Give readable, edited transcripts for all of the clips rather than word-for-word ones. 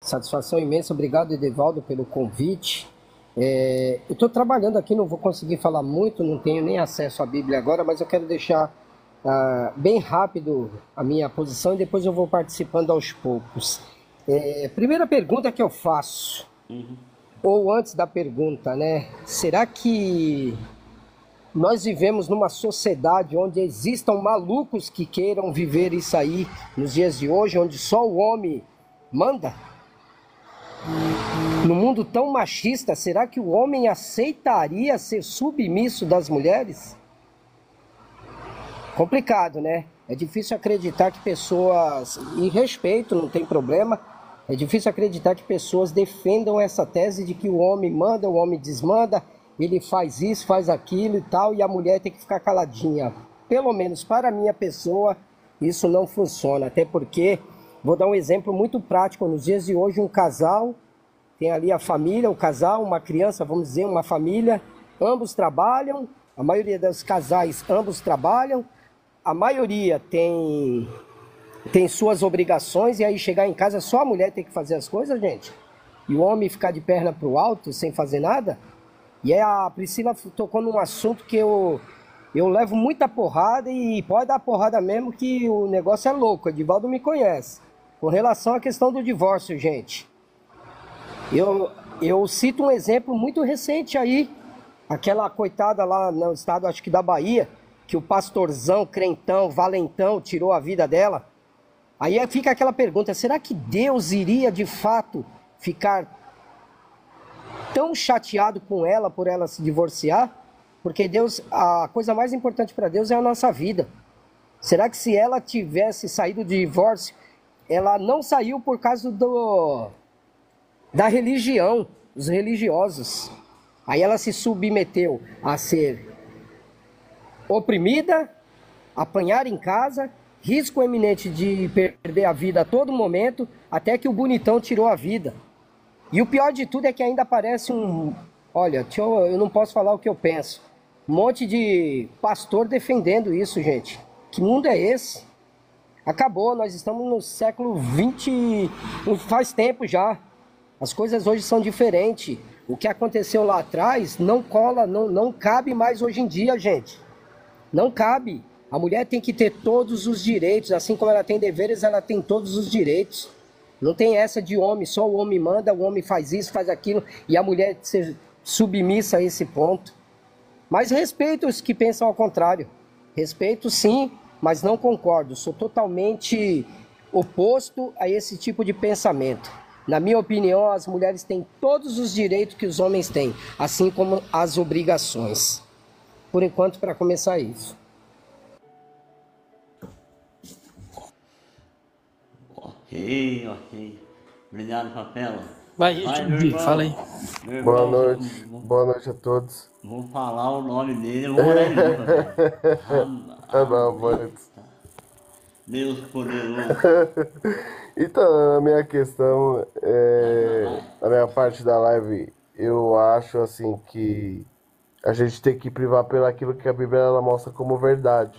Satisfação imensa. Obrigado, Edevaldo, pelo convite. Eu estou trabalhando aqui, não vou conseguir falar muito, não tenho nem acesso à Bíblia agora, mas eu quero deixar bem rápido a minha posição e depois eu vou participando aos poucos. Primeira pergunta que eu faço, ou antes da pergunta, né? Será que nós vivemos numa sociedade onde existam malucos que queiram viver isso aí nos dias de hoje, onde só o homem manda? No mundo tão machista, será que o homem aceitaria ser submisso das mulheres? Complicado, né? É difícil acreditar que pessoas, e respeito, não tem problema, é difícil acreditar que pessoas defendam essa tese de que o homem manda, o homem desmanda, ele faz isso, faz aquilo e tal, e a mulher tem que ficar caladinha. Pelo menos para a minha pessoa, isso não funciona. Até porque, vou dar um exemplo muito prático. Nos dias de hoje, um casal, tem ali a família, o casal, uma criança, vamos dizer, uma família, ambos trabalham, a maioria dos casais, ambos trabalham, a maioria tem suas obrigações, e aí chegar em casa, só a mulher tem que fazer as coisas, gente? E o homem ficar de perna para o alto, sem fazer nada? E a Priscila tocou num assunto que eu levo muita porrada, e pode dar porrada mesmo, que o negócio é louco. O Edivaldo me conhece. Com relação à questão do divórcio, gente, eu cito um exemplo muito recente aí. Aquela coitada lá no estado, acho que da Bahia, que o pastorzão, crentão, valentão, tirou a vida dela. Aí fica aquela pergunta, será que Deus iria de fato ficar tão chateado com ela por ela se divorciar? Porque Deus, a coisa mais importante para Deus é a nossa vida. Será que se ela tivesse saído do divórcio, ela não saiu por causa da religião, dos religiosos? Aí ela se submeteu a ser oprimida, apanhar em casa, risco eminente de perder a vida a todo momento, até que o bonitão tirou a vida. E o pior de tudo é que ainda aparece olha, eu não posso falar o que eu penso. Um monte de pastor defendendo isso, gente. Que mundo é esse? Acabou, nós estamos no século XX, faz tempo já. As coisas hoje são diferentes. O que aconteceu lá atrás não cola, não cabe mais hoje em dia, gente. Não cabe. A mulher tem que ter todos os direitos, assim como ela tem deveres, ela tem todos os direitos. Não tem essa de homem, só o homem manda, o homem faz isso, faz aquilo, e a mulher ser submissa a esse ponto. Mas respeito os que pensam ao contrário. Respeito sim, mas não concordo. Sou totalmente oposto a esse tipo de pensamento. Na minha opinião, as mulheres têm todos os direitos que os homens têm, assim como as obrigações. Por enquanto, para começar isso. Ok. Obrigado, Capela. Vai, fala aí. Boa noite a todos. Vou falar o nome dele, eu vou orar em língua. Tá bom, boa noite. Deus poderoso. Então, a minha questão, a minha parte da live, eu acho assim que a gente tem que privar pelo aquilo que a Bíblia ela mostra como verdade.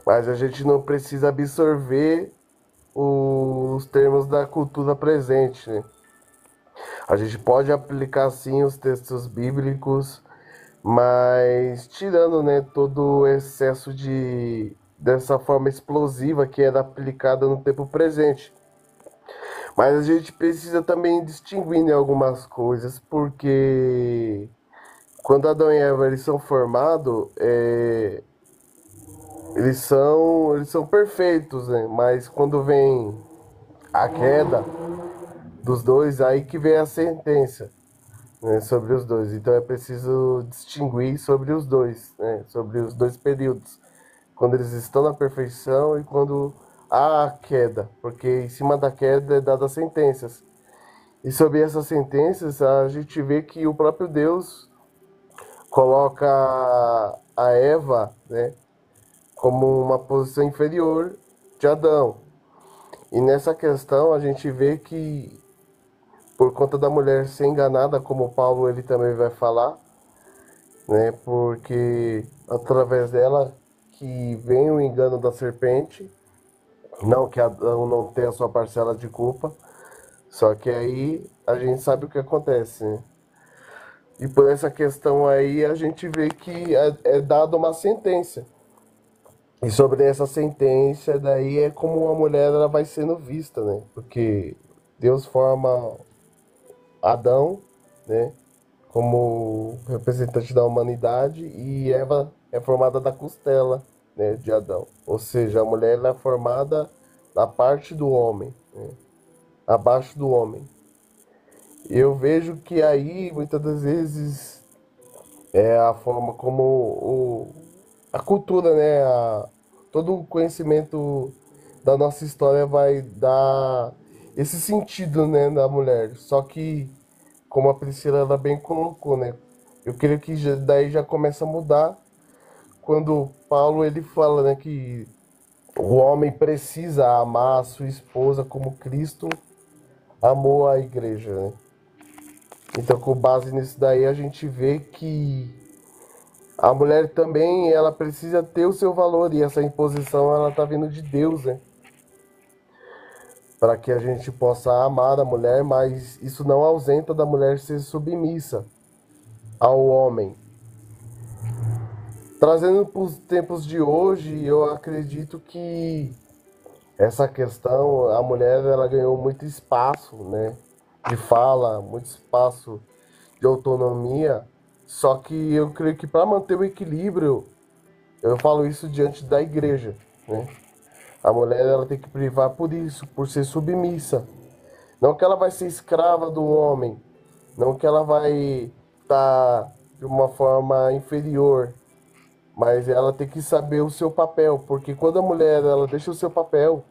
Mas a gente não precisa absorver os termos da cultura presente, né? A gente pode aplicar sim os textos bíblicos, mas tirando, né, todo o excesso dessa forma explosiva que era aplicada no tempo presente. Mas a gente precisa também distinguir, né, algumas coisas, porque quando Adão e Eva eles são formados, eles são perfeitos, né? Mas quando vem a queda dos dois, aí que vem a sentença, né, sobre os dois. Então é preciso distinguir sobre os dois, né, sobre os dois períodos, quando eles estão na perfeição e quando há a queda, porque em cima da queda é dada sentenças. E sobre essas sentenças, a gente vê que o próprio Deus coloca a Eva, né, como uma posição inferior de Adão. E nessa questão a gente vê que por conta da mulher ser enganada, como Paulo ele também vai falar, né, porque através dela que vem o engano da serpente, não que Adão não tenha a sua parcela de culpa, Só que aí a gente sabe o que acontece, né? E por essa questão aí a gente vê que é dada uma sentença. E sobre essa sentença daí é como a mulher ela vai sendo vista, né? Porque Deus forma Adão, né, como representante da humanidade e Eva é formada da costela, né, de Adão. Ou seja, a mulher ela é formada da parte do homem, né, abaixo do homem. Eu vejo que aí muitas das vezes é a forma como a cultura, né, todo o conhecimento da nossa história vai dar esse sentido, né, na mulher. Só que, como a Priscila ela bem colocou, né, eu creio que daí já começa a mudar quando Paulo ele fala, né, que o homem precisa amar a sua esposa como Cristo amou a igreja, né? Então, com base nisso daí, a gente vê que a mulher também, ela precisa ter o seu valor e essa imposição, ela tá vindo de Deus, né? Para que a gente possa amar a mulher, mas isso não ausenta da mulher ser submissa ao homem. Trazendo para os tempos de hoje, eu acredito que essa questão, a mulher, ela ganhou muito espaço, né? De fala, muito espaço de autonomia. Só que eu creio que para manter o equilíbrio, eu falo isso diante da igreja, né? A mulher ela tem que privar por isso, por ser submissa. Não que ela vai ser escrava do homem, não que ela vai estar de uma forma inferior, mas ela tem que saber o seu papel, porque quando a mulher ela deixa o seu papel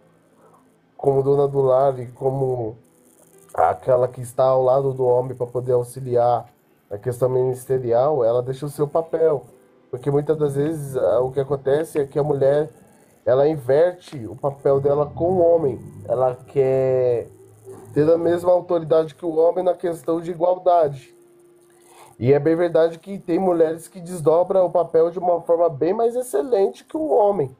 como dona do lar e como aquela que está ao lado do homem para poder auxiliar na questão ministerial, ela deixa o seu papel. Porque muitas das vezes o que acontece é que a mulher ela inverte o papel dela com o homem. Ela quer ter a mesma autoridade que o homem na questão de igualdade. E é bem verdade que tem mulheres que desdobram o papel de uma forma bem mais excelente que o homem.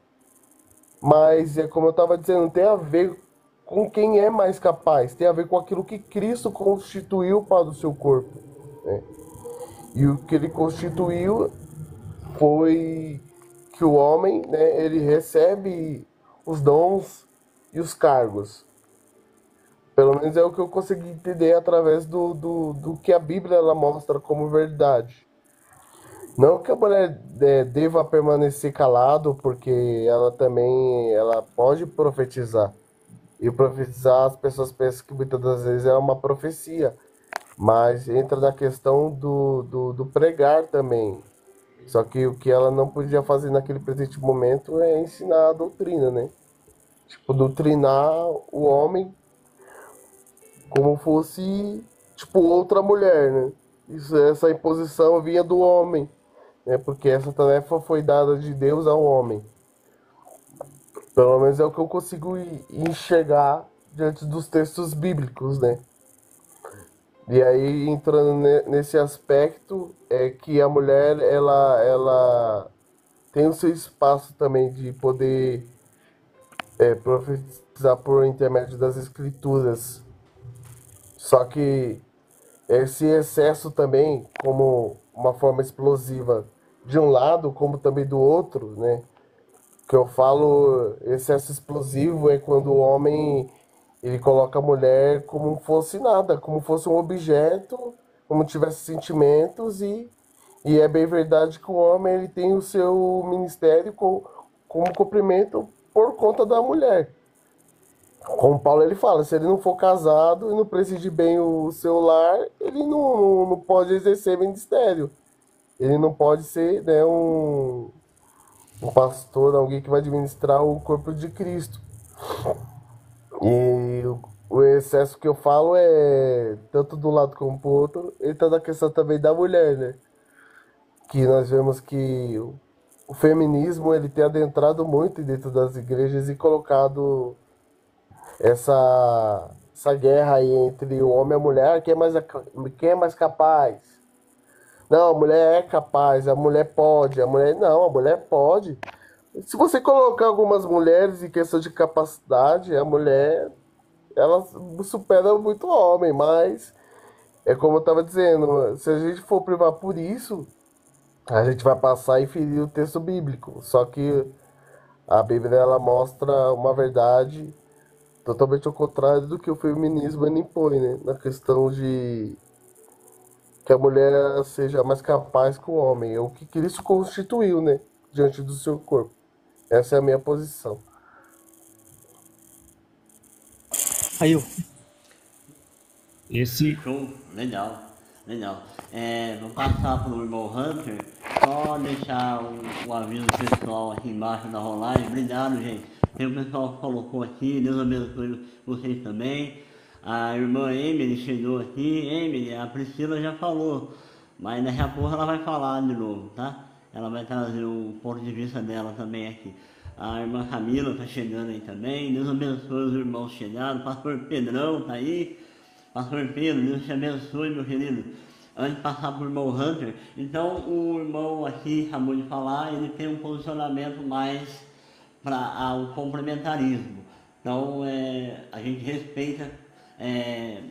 Mas é como eu estava dizendo, não tem a ver com quem é mais capaz, tem a ver com aquilo que Cristo constituiu para o seu corpo, né? E o que ele constituiu foi que o homem, né, ele recebe os dons e os cargos. Pelo menos é o que eu consegui entender através do que a Bíblia ela mostra como verdade. Não que a mulher deva permanecer calado, porque ela também ela pode profetizar. E profetizar, as pessoas pensam que muitas das vezes é uma profecia. Mas entra na questão do pregar também. Só que o que ela não podia fazer naquele presente momento é ensinar a doutrina, né? Tipo, doutrinar o homem como fosse, tipo, outra mulher, né? Essa imposição vinha do homem, né? Porque essa tarefa foi dada de Deus ao homem. Pelo menos é o que eu consigo enxergar diante dos textos bíblicos, né? E aí, entrando nesse aspecto, é que a mulher, ela tem o seu espaço também de poder profetizar por intermédio das escrituras. Só que esse excesso também, como uma forma explosiva de um lado, como também do outro, né? Que eu falo, excesso explosivo é quando o homem ele coloca a mulher como fosse nada, como fosse um objeto, como tivesse sentimentos e é bem verdade que o homem ele tem o seu ministério como cumprimento por conta da mulher. Como Paulo ele fala, se ele não for casado e não presidir bem o seu lar, ele não pode exercer ministério. Ele não pode ser, né, um pastor, alguém que vai administrar o corpo de Cristo. E o excesso que eu falo é tanto do lado como do outro, entra na questão também da mulher, né? Que nós vemos que o feminismo ele tem adentrado muito dentro das igrejas e colocado essa guerra aí entre o homem e a mulher, quem é mais capaz? Não, a mulher é capaz, a mulher pode, a mulher não, a mulher pode. Se você colocar algumas mulheres em questão de capacidade, a mulher Ela supera muito o homem, mas é como eu tava dizendo, se a gente for privar por isso, a gente vai passar e ferir o texto bíblico. Só que a Bíblia ela mostra uma verdade totalmente ao contrário do que o feminismo ele impõe, né? Na questão de que a mulher seja mais capaz que o homem. É o que Cristo constituiu, né? Diante do seu corpo. Essa é a minha posição. Aí eu. Esse, Show, legal, legal. Vou passar para o irmão Hunter, só deixar o aviso pessoal aqui embaixo da rolagem. Obrigado, gente. Tem o pessoal que colocou aqui, Deus abençoe vocês também. A irmã Emily chegou aqui. Emily, a Priscila já falou, mas daqui a pouco ela vai falar de novo, tá? Ela vai trazer o ponto de vista dela também aqui. A irmã Camila está chegando aí também. Deus abençoe os irmãos chegados. Pastor Pedrão está aí. Pastor Pedro, Deus te abençoe, meu querido. Antes de passar para o irmão Hunter, então o irmão aqui acabou de falar, ele tem um posicionamento mais para o complementarismo. Então a gente respeita, é,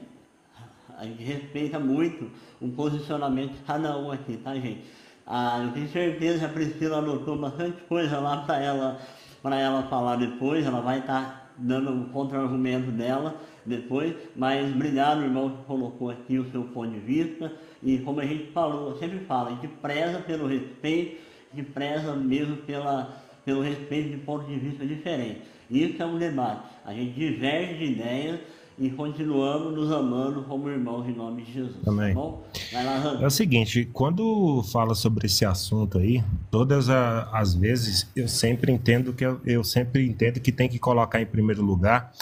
a gente respeita muito o posicionamento de cada um aqui, tá, gente? Eu tenho certeza que a Priscila anotou bastante coisa lá para ela falar depois. Ela vai estar dando o contra-argumento dela depois. Mas obrigado, irmão, que colocou aqui o seu ponto de vista. E como a gente falou, sempre fala, a gente preza pelo respeito, a gente preza mesmo pelo respeito de pontos de vista diferentes. Isso é um debate. A gente diverge de ideias e continuamos nos amando como irmãos em nome de Jesus. também. Tá bom? Vai lá, É Ramos. o seguinte, quando fala sobre esse assunto aí, todas as vezes eu sempre entendo que tem que colocar em primeiro lugar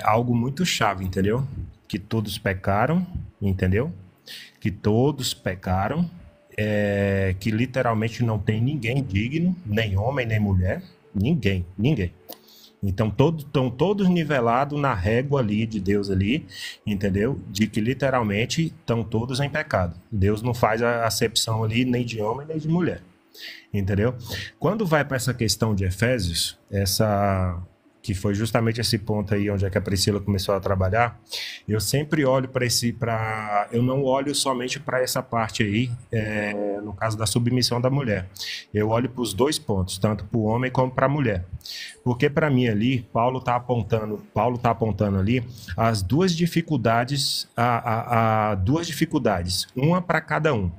algo muito chave, entendeu? Que todos pecaram, entendeu? Que todos pecaram, que literalmente não tem ninguém digno, nem homem, nem mulher, ninguém, ninguém. Então estão todos nivelados na régua ali de Deus ali, entendeu? De que literalmente estão todos em pecado. Deus não faz a acepção ali nem de homem nem de mulher, entendeu? Quando vai para essa questão de Efésios, que foi justamente esse ponto aí onde é que a Priscila começou a trabalhar, eu sempre olho eu não olho somente para essa parte aí, no caso da submissão da mulher. Eu olho para os dois pontos, tanto para o homem como para a mulher. Porque para mim ali, Paulo tá apontando ali as duas dificuldades, duas dificuldades, uma para cada um.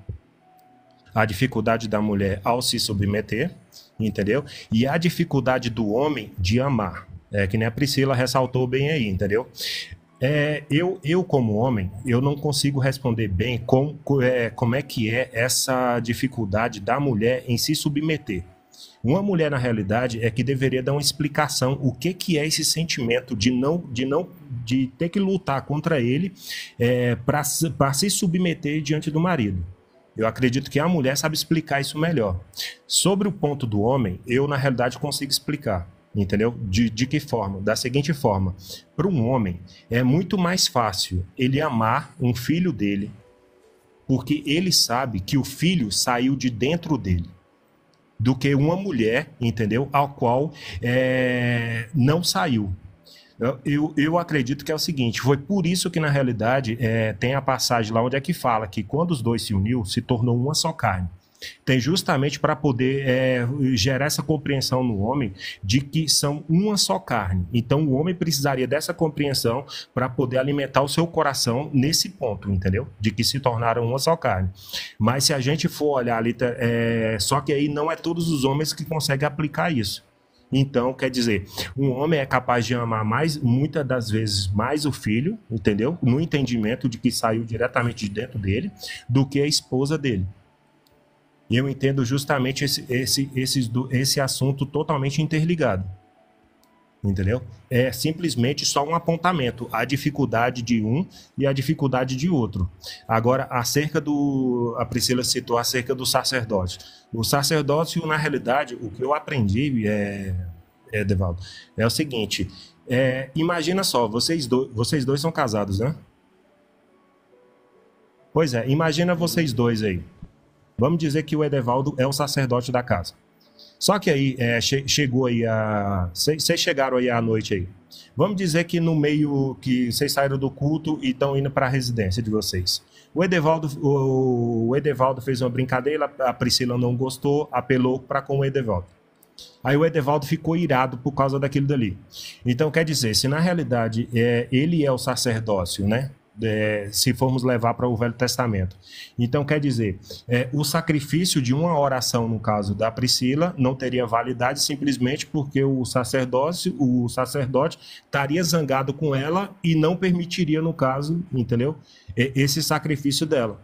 A dificuldade da mulher ao se submeter, entendeu? E a dificuldade do homem de amar. Que nem a Priscila ressaltou bem aí, entendeu? Eu como homem, eu não consigo responder bem como é que é essa dificuldade da mulher em se submeter. Uma mulher, na realidade, é que deveria dar uma explicação o que é esse sentimento de ter que lutar contra ele para se submeter diante do marido. Eu acredito que a mulher sabe explicar isso melhor. Sobre o ponto do homem, eu, na realidade, consigo explicar. Entendeu? De que forma? Da seguinte forma. Para um homem, é muito mais fácil ele amar um filho dele, porque ele sabe que o filho saiu de dentro dele, do que uma mulher, entendeu? Ao qual não saiu. Eu acredito que é o seguinte, foi por isso que na realidade tem a passagem lá onde é que fala que quando os dois se uniu, se tornou uma só carne. Tem justamente para poder gerar essa compreensão no homem de que são uma só carne. Então o homem precisaria dessa compreensão para poder alimentar o seu coração nesse ponto, entendeu? De que se tornaram uma só carne. Mas se a gente for olhar ali, só que aí não é todos os homens que conseguem aplicar isso. Então, quer dizer, um homem é capaz de amar muitas das vezes mais o filho, entendeu? No entendimento de que saiu diretamente de dentro dele, do que a esposa dele. E eu entendo justamente esse assunto totalmente interligado. Entendeu? É simplesmente só um apontamento, a dificuldade de um e a dificuldade de outro. Agora, a Priscila citou acerca do sacerdócio. O sacerdócio, na realidade, o que eu aprendi, Edevaldo, é o seguinte, imagina só, vocês dois são casados, né? Pois imagina vocês dois aí. Vamos dizer que o Edevaldo é o sacerdote da casa. Só que aí, chegou aí vocês chegaram aí à noite aí. Vamos dizer que no meio que vocês saíram do culto e estão indo para a residência de vocês. O Edevaldo fez uma brincadeira, a Priscila não gostou, apelou para com o Edevaldo. Aí o Edevaldo ficou irado por causa daquilo dali. Então, quer dizer, se na realidade ele é o sacerdócio, né? Se formos levar para o Velho Testamento. Então, quer dizer, o sacrifício de uma oração, no caso da Priscila, não teria validade simplesmente porque o sacerdote estaria zangado com ela e não permitiria, no caso, entendeu? Esse sacrifício dela.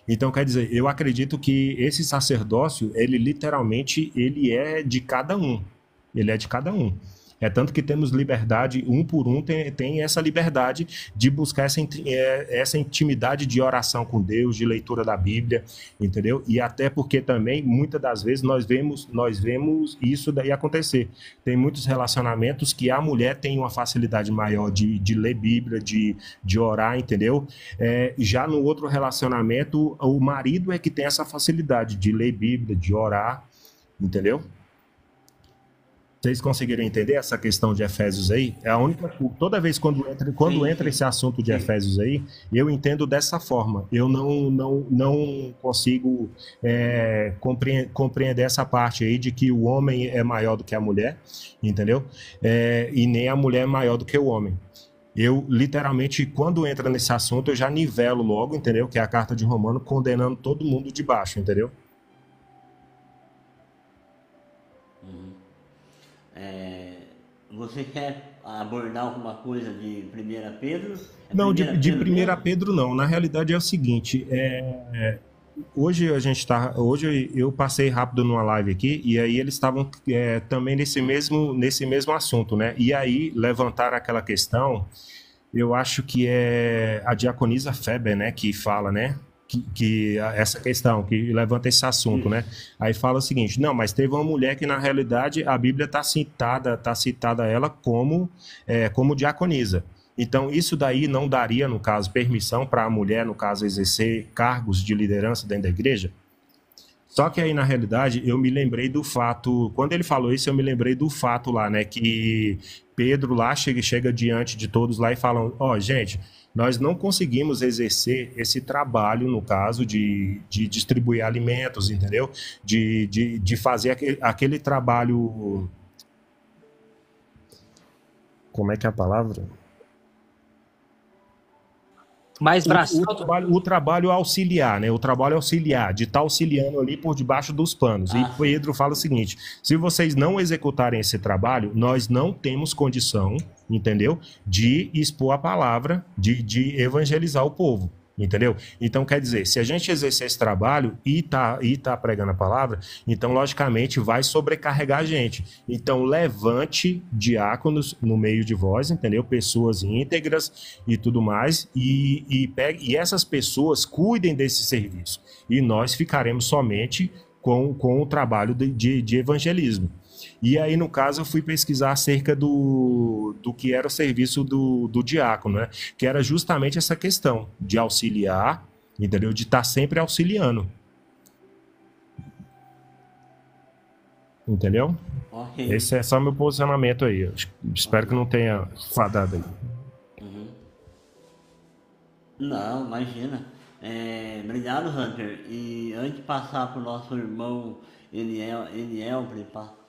Então, quer dizer, eu acredito que esse sacerdócio, ele literalmente, ele é de cada um. Ele é de cada um. É tanto que temos liberdade, um por um tem essa liberdade de buscar essa intimidade de oração com Deus, de leitura da Bíblia, entendeu? E até porque também, muitas das vezes, nós vemos isso daí acontecer. Tem muitos relacionamentos que a mulher tem uma facilidade maior de ler Bíblia, de orar, entendeu? Já no outro relacionamento, o marido é que tem essa facilidade de ler Bíblia, de orar, entendeu? Vocês conseguiram entender essa questão de Efésios aí? É a única. Toda vez quando entra esse assunto de Efésios aí, eu entendo dessa forma. Eu não consigo compreender essa parte aí de que o homem é maior do que a mulher, entendeu? E nem a mulher é maior do que o homem. Eu, literalmente, quando entra nesse assunto, eu já nivelo logo, entendeu? Que é a carta de Romano condenando todo mundo de baixo, entendeu? Você quer abordar alguma coisa de 1 Pedro? Não, de 1 mesmo? Pedro não. Na realidade é o seguinte, hoje eu passei rápido numa live aqui e aí eles estavam também nesse mesmo assunto, né? E aí levantaram aquela questão, eu acho que é a diaconisa Feber, né, que fala, né? Que essa questão, que levanta esse assunto, né? Aí fala o seguinte, não, mas teve uma mulher que na realidade a Bíblia está citada ela como diaconisa. Então isso daí não daria, no caso, permissão para a mulher, no caso, exercer cargos de liderança dentro da igreja? Só que aí, na realidade, eu me lembrei do fato, quando ele falou isso, eu me lembrei do fato lá, né, que Pedro lá chega diante de todos lá e fala, gente, nós não conseguimos exercer esse trabalho, no caso, de distribuir alimentos, entendeu? De fazer aquele trabalho... Como é que é a palavra? Mais braçal. O trabalho auxiliar, né? O trabalho auxiliar, de estar auxiliando ali por debaixo dos panos. E Pedro fala o seguinte, se vocês não executarem esse trabalho, nós não temos condição, entendeu? De expor a palavra, de evangelizar o povo. Entendeu? Então, quer dizer, se a gente exercer esse trabalho e tá pregando a palavra, então, logicamente, vai sobrecarregar a gente. Então, levante diáconos no meio de vós, entendeu? Pessoas íntegras e tudo mais, e essas pessoas cuidem desse serviço. E nós ficaremos somente com o trabalho de evangelismo. E aí, no caso, eu fui pesquisar acerca do que era o serviço do diácono, né? Que era justamente essa questão de auxiliar, entendeu? De estar sempre auxiliando. Entendeu? Ok. Esse é só meu posicionamento aí. Eu espero que não tenha fadado aí. Não, imagina. Obrigado, Hunter. E antes de passar para o nosso irmão Eliel, para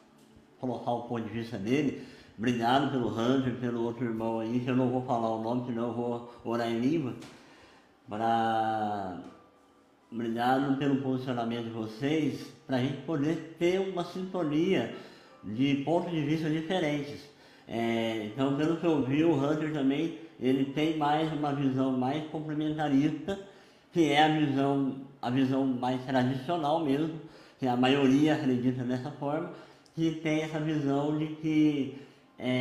colocar o ponto de vista dele, obrigado pelo Hunter, pelo outro irmão aí, que eu não vou falar o nome, senão eu vou orar em língua. Obrigado pelo posicionamento de vocês, para a gente poder ter uma sintonia de pontos de vista diferentes. Então, pelo que eu vi, o Hunter também, ele tem mais uma visão mais complementarista, que é a visão mais tradicional mesmo, que a maioria acredita dessa forma, que tem essa visão de que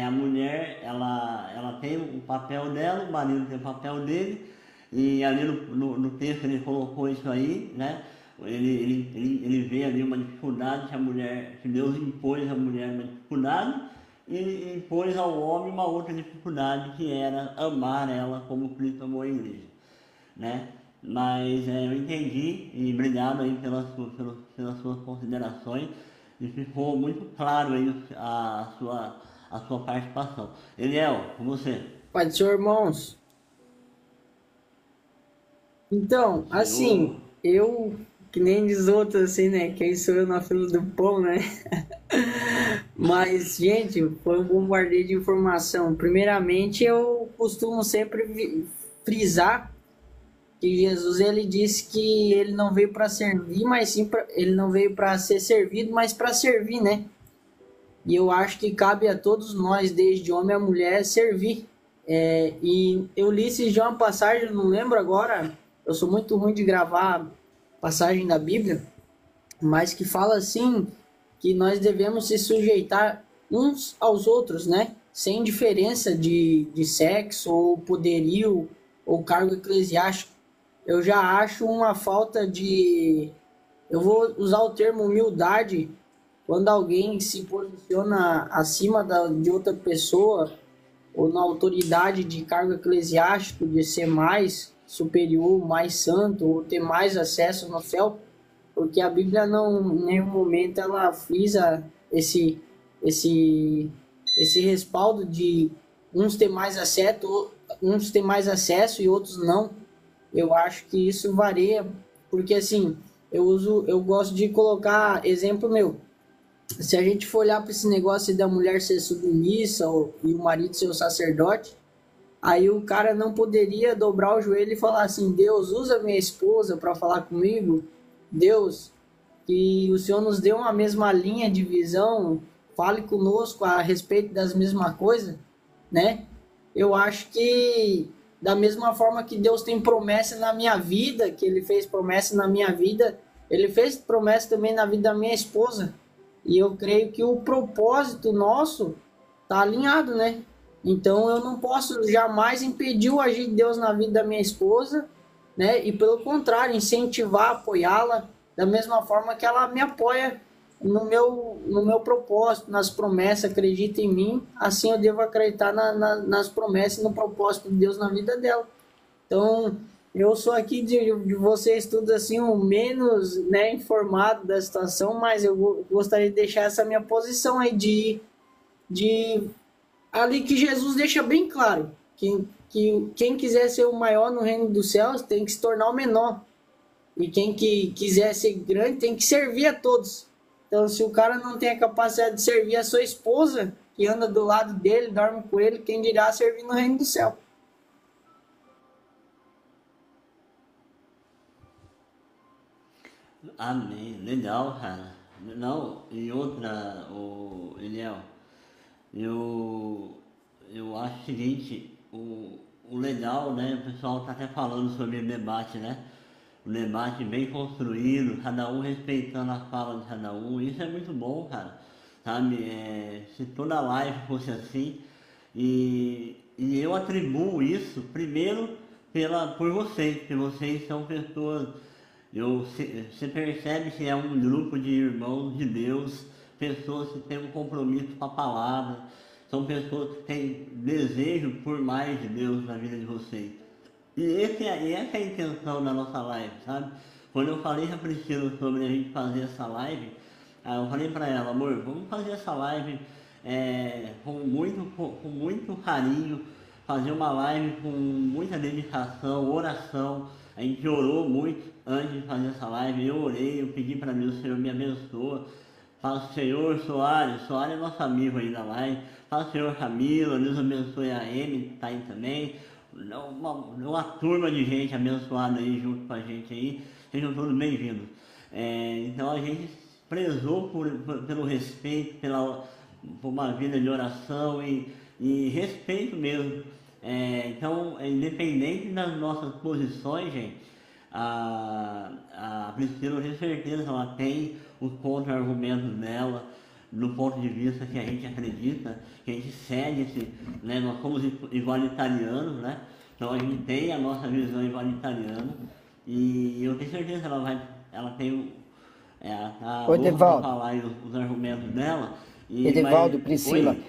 a mulher, ela tem o papel dela, o marido tem o papel dele, e ali no texto ele colocou isso aí, né? Ele vê ali uma dificuldade que Deus impôs à mulher uma dificuldade, e impôs ao homem uma outra dificuldade, que era amar ela como Cristo amou a igreja, né? Mas eu entendi, e obrigado aí pelas suas considerações. e ficou muito claro aí a sua participação. Eliel, com você. Pai do Senhor, irmãos. Então, Senhor, assim, eu, que nem diz outros, assim, né? Quem sou eu na fila do pão, né? Mas, gente, foi um bombardeio de informação. Primeiramente, eu costumo sempre frisar que Jesus, ele disse que ele não veio para servir, mas sim ele não veio para ser servido, mas para servir, né? E eu acho que cabe a todos nós, desde homem a mulher, servir. E eu li esses dias uma passagem, não lembro agora, eu sou muito ruim de gravar passagem da Bíblia, mas que fala assim, que nós devemos se sujeitar uns aos outros, né? Sem diferença de sexo, ou poderio, ou cargo eclesiástico. Eu já acho uma falta de... Eu vou usar o termo humildade, quando alguém se posiciona acima de outra pessoa, ou na autoridade de cargo eclesiástico, de ser mais superior, mais santo, ou ter mais acesso no céu, porque a Bíblia não, em nenhum momento, ela frisa esse respaldo de uns ter mais acesso e outros não. Eu acho que isso varia, porque assim, eu gosto de colocar exemplo meu. Se a gente for olhar para esse negócio da mulher ser submissa e o marido ser o sacerdote, aí o cara não poderia dobrar o joelho e falar assim: Deus, usa minha esposa para falar comigo. Deus, que o Senhor nos deu uma mesma linha de visão, fale conosco a respeito das mesmas coisas, né? Eu acho que da mesma forma que Deus tem promessa na minha vida, que Ele fez promessa na minha vida, Ele fez promessa também na vida da minha esposa. E eu creio que o propósito nosso está alinhado, né? Então eu não posso jamais impedir o agir de Deus na vida da minha esposa, né? E pelo contrário, incentivar, apoiá-la da mesma forma que ela me apoia no meu propósito, nas promessas, acredita em mim, assim eu devo acreditar nas promessas e no propósito de Deus na vida dela. Então, eu sou aqui de vocês todos assim, o menos, né, informado da situação, mas eu gostaria de deixar essa minha posição aí de ali que Jesus deixa bem claro que quem quiser ser o maior no reino dos céus tem que se tornar o menor. E quem quiser ser grande tem que servir a todos. Então, se o cara não tem a capacidade de servir a sua esposa, que anda do lado dele, dorme com ele, quem dirá servir no reino do céu? amém. Legal, cara. Não, e outra, Eliel, eu, eu acho o seguinte, o legal, né? O pessoal tá até falando sobre o debate, né? O debate bem construído, cada um respeitando a fala de cada um, isso é muito bom, cara. Sabe? Se toda live fosse assim, e eu atribuo isso primeiro por vocês, porque vocês são pessoas. Você percebe que é um grupo de irmãos de Deus, pessoas que têm um compromisso com a palavra, são pessoas que têm desejo por mais de Deus na vida de vocês. E essa é a intenção da nossa live, sabe? Quando eu falei com a Priscila sobre a gente fazer essa live, eu falei pra ela: amor, vamos fazer essa live com muito carinho, fazer uma live com muita dedicação, oração. A gente orou muito antes de fazer essa live, eu orei, eu pedi para Deus, o Senhor me abençoa. Fala: Senhor Soares é nosso amigo aí da live. Fala: Senhor Camila, Deus abençoe a Amy, tá aí também. Uma turma de gente abençoada aí junto com a gente aí, sejam todos bem-vindos. Então a gente prezou pelo respeito, por uma vida de oração e respeito mesmo. Então, independente das nossas posições, gente, a Priscila, eu tenho certeza que ela tem os contra-argumentos dela, do ponto de vista que a gente acredita, que a gente segue, né? Nós somos igualitarianos, né? Então a gente tem a nossa visão igualitariana e eu tenho certeza que ela tem a Ô, louca pra Edevaldo, falar os argumentos dela. Edevaldo, Priscila, Oi?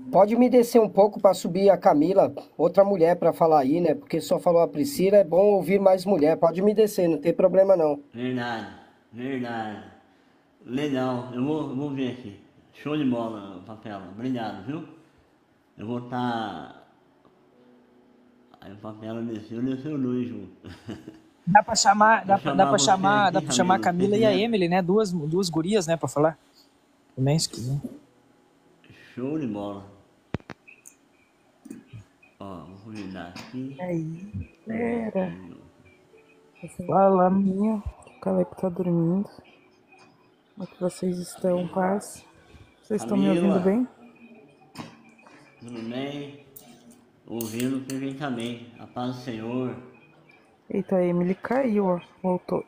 pode me descer um pouco para subir a Camila, outra mulher para falar aí, né? Porque só falou a Priscila, é bom ouvir mais mulher. Pode me descer, não tem problema não. Verdade. Legal, eu vou ver aqui. Show de bola, Papela. Obrigado, viu? Eu vou estar. Aí o Papela desceu dois junto. Dá pra chamar, Vou chamar você dá aqui, pra chamar a Camila e a Camila. Emily, né? Duas gurias, né, pra falar. Também, se quiser. Show de bola. Ó, vou convidar aqui. Aí, galera. Fala, minha. O Caleb tá dormindo. Como é que vocês estão, paz? Vocês estão me ouvindo Camila. bem? Tudo bem? Ouvindo perfeitamente. A paz do Senhor. Eita, a Emily caiu, ó. Voltou.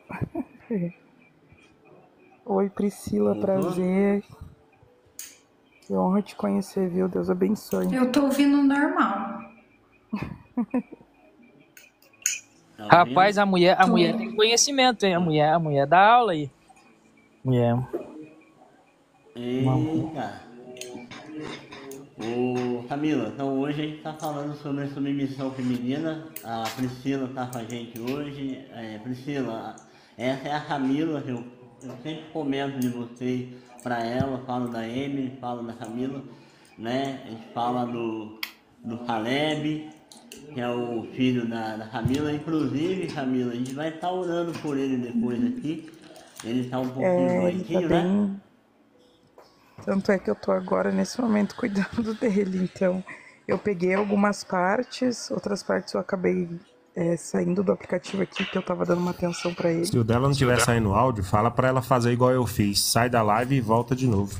Oi, Priscila, Voltou? prazer. Que honra te conhecer, viu? Deus abençoe. Eu tô ouvindo normal. Tá Rapaz, ouvindo? a mulher tem conhecimento, hein? A mulher dá aula aí. Mulher. Eita. Ô, Camila, então hoje a gente tá falando sobre a submissão feminina. A Priscila tá com a gente hoje. Priscila, essa é a Camila, eu sempre comento de você pra ela, falo da Emily, falo da Camila, né? A gente fala do Caleb, que é o filho da Camila. Inclusive, Camila, a gente vai estar orando por ele depois aqui. Ele tá um pouquinho Ele tá doidinho, né? bem. Tanto é que eu tô agora, nesse momento, cuidando dele. Então, eu peguei algumas partes, outras partes eu acabei saindo do aplicativo aqui, que eu tava dando uma atenção pra ele. Se o dela não estiver saindo áudio, fala pra ela fazer igual eu fiz. Sai da live e volta de novo.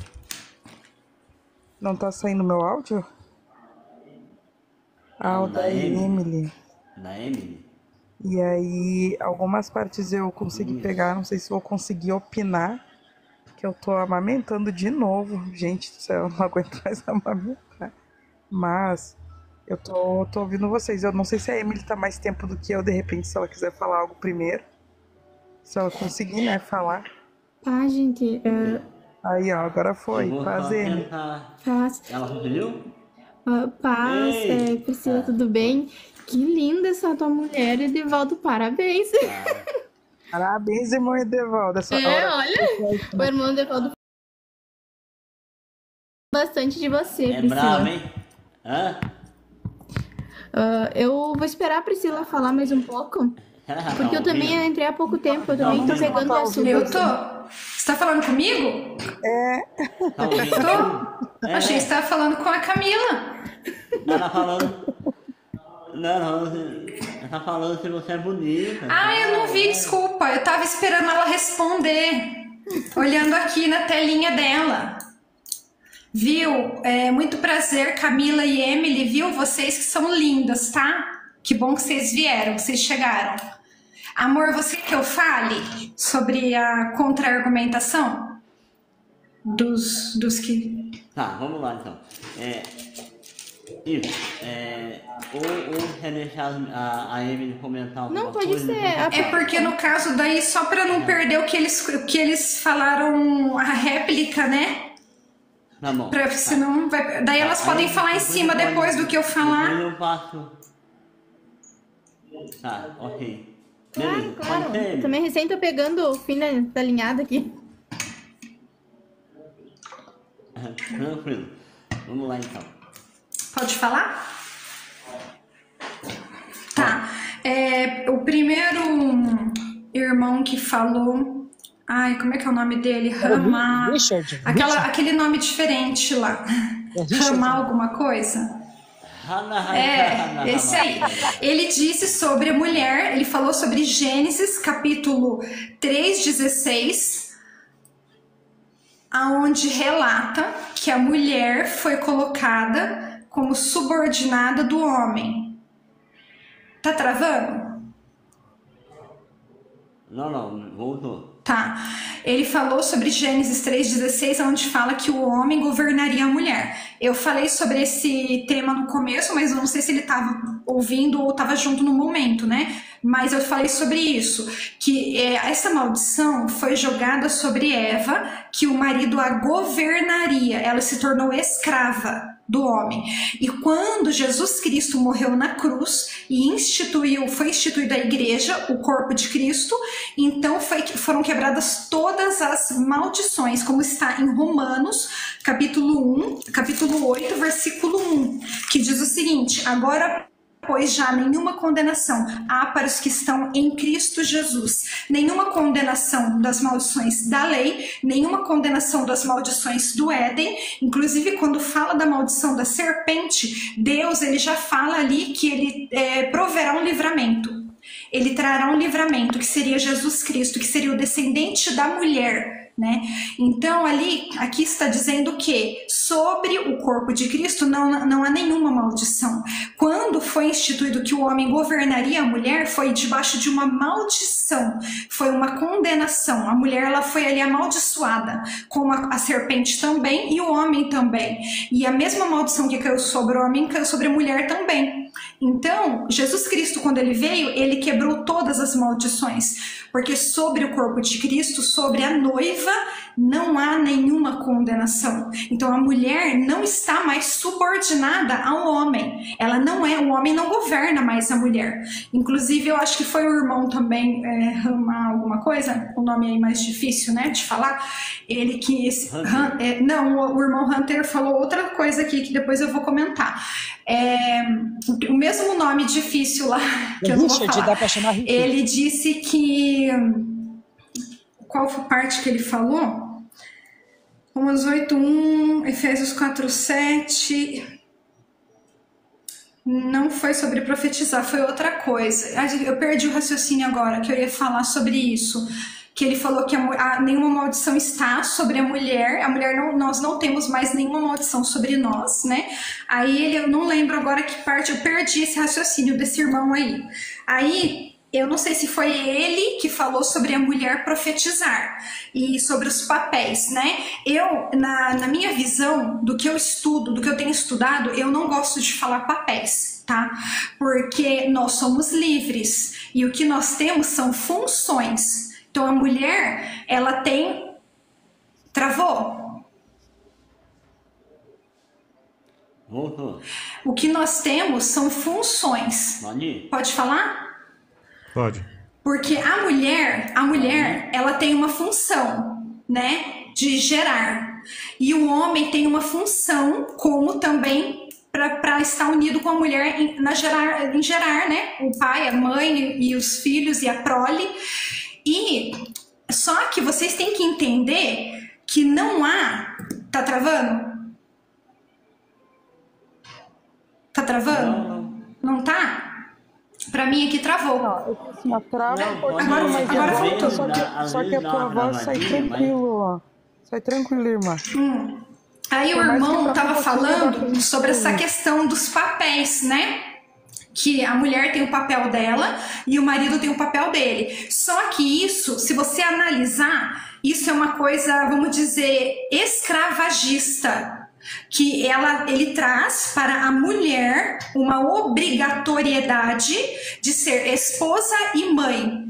Não tá saindo meu áudio? Ah, o da Emily. Da Emily? E aí, algumas partes eu consegui pegar, não sei se vou conseguir opinar, que eu tô amamentando de novo. Gente do céu, eu não aguento mais amamentar. Mas eu tô ouvindo vocês. Eu não sei se a Emily tá mais tempo do que eu, de repente, se ela quiser falar algo primeiro. Se ela conseguir, né, falar. Ah, gente, Aí, ó, agora Eu foi. vou Paz, só Emily. tentar. paz, Ela conseguiu? paz, Ei! Priscila, tudo bem? Que linda essa tua mulher, Edivaldo, parabéns. Parabéns, irmão Edevaldo. Essa hora... olha, o irmão Edivaldo bastante de você, É Priscila. bravo, hein? Hã? Eu vou esperar a Priscila falar mais um pouco, porque eu também entrei há pouco tempo, eu também tô pegando o assunto. Eu tô. Você tá falando comigo? Tá ouvindo? Tô. Achei que você tava falando com a Camila. Ela tá falando. Não, ela tá falando se você é bonita. Ah, eu não vi, desculpa. Eu tava esperando ela responder. Olhando aqui na telinha dela. Viu? Muito prazer, Camila e Emily, viu? Vocês que são lindas, tá? Que bom que vocês vieram, vocês chegaram. Amor, você quer que eu fale sobre a contra-argumentação dos que... Tá, vamos lá então. Isso. Ou quer deixar a Emily comentar alguma Não, pode coisa? ser. Depois- É porque no caso daí, só pra não perder o que eles falaram, a réplica, né? Tá bom. Pra, senão vai, daí elas podem falar em cima depois do que eu falar. Depois eu passo. Tá, ok. Beleza, Claro. pode ser, Eu Emily? também recém tô pegando o fim da linhada aqui. Tranquilo. Vamos lá então. Pode falar? Tá. O primeiro irmão que falou. Ai, como é que é o nome dele? Ramar. Richard. Aquele nome diferente lá. Richard. Ramar alguma coisa? Esse aí. Ele disse sobre a mulher, ele falou sobre Gênesis, capítulo 3:16, aonde relata que a mulher foi colocada como subordinada do homem. Tá travando? Não, voltou. Tá. Ele falou sobre Gênesis 3:16, onde fala que o homem governaria a mulher. Eu falei sobre esse tema no começo, mas eu não sei se ele estava ouvindo ou estava junto no momento, né? Mas eu falei sobre isso, que essa maldição foi jogada sobre Eva, que o marido a governaria, ela se tornou escrava. do homem. E quando Jesus Cristo morreu na cruz e foi instituída a igreja, o corpo de Cristo, então foram quebradas todas as maldições, como está em Romanos, capítulo 8, versículo 1, que diz o seguinte: agora, pois já nenhuma condenação há para os que estão em Cristo Jesus. Nenhuma condenação das maldições da lei, nenhuma condenação das maldições do Éden. Inclusive, quando fala da maldição da serpente, Deus ele já fala ali que ele proverá um livramento. Ele trará um livramento, que seria Jesus Cristo, que seria o descendente da mulher, né? Então aqui está dizendo que sobre o corpo de Cristo não há nenhuma maldição. Quando foi instituído que o homem governaria a mulher, foi debaixo de uma maldição, foi uma condenação. A mulher ela foi ali amaldiçoada, como a serpente também e o homem também. E a mesma maldição que caiu sobre o homem caiu sobre a mulher também. Então, Jesus Cristo, quando ele veio, ele quebrou todas as maldições, porque sobre o corpo de Cristo, sobre a noiva, não há nenhuma condenação. Então, a mulher não está mais subordinada ao homem. Ela não é, o homem não governa mais a mulher. Inclusive, eu acho que foi o irmão também, alguma coisa, o nome aí mais difícil, né, de falar. Ele que... o irmão Hunter falou outra coisa aqui, que depois eu vou comentar. O mesmo nome difícil lá, que eu não vou falar. Dá pra chamar Richard. Ele disse que... Qual foi a parte que ele falou? Romanos 8:1, Efésios 4:7. Não foi sobre profetizar, foi outra coisa. Eu perdi o raciocínio agora, que eu ia falar sobre isso. Que ele falou que nenhuma maldição está sobre a mulher. A mulher nós não temos mais nenhuma maldição sobre nós, né? Aí eu não lembro agora que parte, eu perdi esse raciocínio desse irmão aí. Aí eu não sei se foi ele que falou sobre a mulher profetizar e sobre os papéis, né? Eu, na minha visão, do que eu estudo, do que eu tenho estudado, eu não gosto de falar papéis, tá? Porque nós somos livres e o que nós temos são funções. Então a mulher, ela tem... Travou? Voltou. O que nós temos são funções. Pode falar? Pode. Porque a mulher, ela tem uma função, né, de gerar. E o homem tem uma função, como também para estar unido com a mulher em gerar, né? O pai, a mãe e os filhos e a prole. E só que vocês têm que entender que não há... Tá travando? Tá travando? Não tá? Pra mim aqui travou. Não, trava agora voltou. Só que a tua voz sai tranquilo, ó. Sai tranquilo, irmã. Aí o irmão tava falando sobre essa questão dos papéis, né? Que a mulher tem o papel dela e o marido tem o papel dele. Só que isso, se você analisar, isso é uma coisa, vamos dizer, escravagista. Que ele traz para a mulher uma obrigatoriedade de ser esposa e mãe,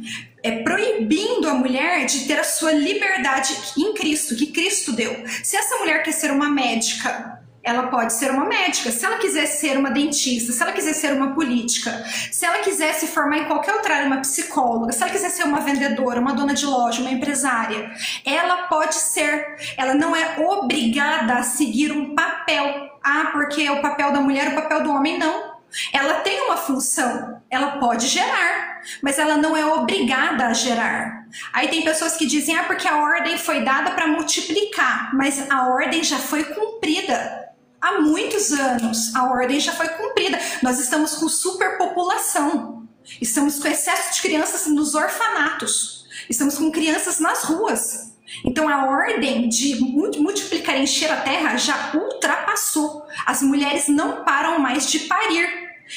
proibindo a mulher de ter a sua liberdade em Cristo, que Cristo deu. Se essa mulher quer ser uma médica, ela pode ser uma médica. Se ela quiser ser uma dentista, se ela quiser ser uma política, se ela quiser se formar em qualquer outra área, uma psicóloga, se ela quiser ser uma vendedora, uma dona de loja, uma empresária, ela pode ser. Ela não é obrigada a seguir um papel. Porque é o papel da mulher, o papel do homem não. Ela tem uma função, ela pode gerar, mas ela não é obrigada a gerar. Aí tem pessoas que dizem, porque a ordem foi dada para multiplicar, mas a ordem já foi cumprida. Há muitos anos a ordem já foi cumprida. Nós estamos com superpopulação. Estamos com excesso de crianças nos orfanatos. Estamos com crianças nas ruas. Então a ordem de multiplicar e encher a terra já ultrapassou. As mulheres não param mais de parir.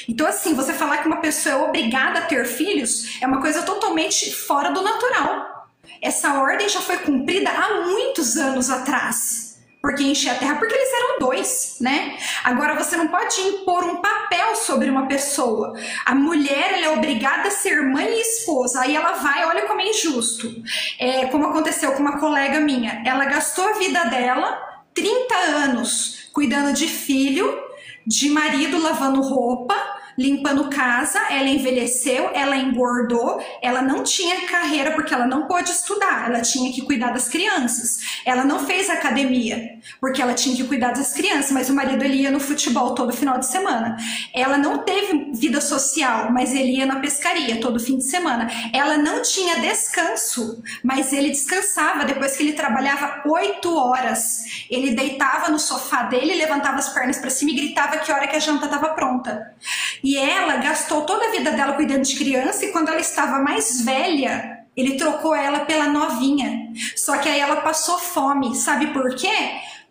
Então assim, você falar que uma pessoa é obrigada a ter filhos é uma coisa totalmente fora do natural. Essa ordem já foi cumprida há muitos anos atrás. Porque encher a terra, porque eles eram dois, né? Agora você não pode impor um papel sobre uma pessoa. A mulher, ela é obrigada a ser mãe e esposa. Aí ela vai, olha como é injusto. Como aconteceu com uma colega minha. Ela gastou a vida dela, 30 anos, cuidando de filho, de marido, lavando roupa, limpando casa. Ela envelheceu, ela engordou, ela não tinha carreira porque ela não pôde estudar, ela tinha que cuidar das crianças. Ela não fez academia porque ela tinha que cuidar das crianças, mas o marido ele ia no futebol todo final de semana. Ela não teve vida social, mas ele ia na pescaria todo fim de semana. Ela não tinha descanso, mas ele descansava depois que ele trabalhava 8 horas. Ele deitava no sofá dele, levantava as pernas para cima e gritava que hora que a janta estava pronta. E ela gastou toda a vida dela cuidando de criança, e quando ela estava mais velha, ele trocou ela pela novinha. Só que aí ela passou fome. Sabe por quê?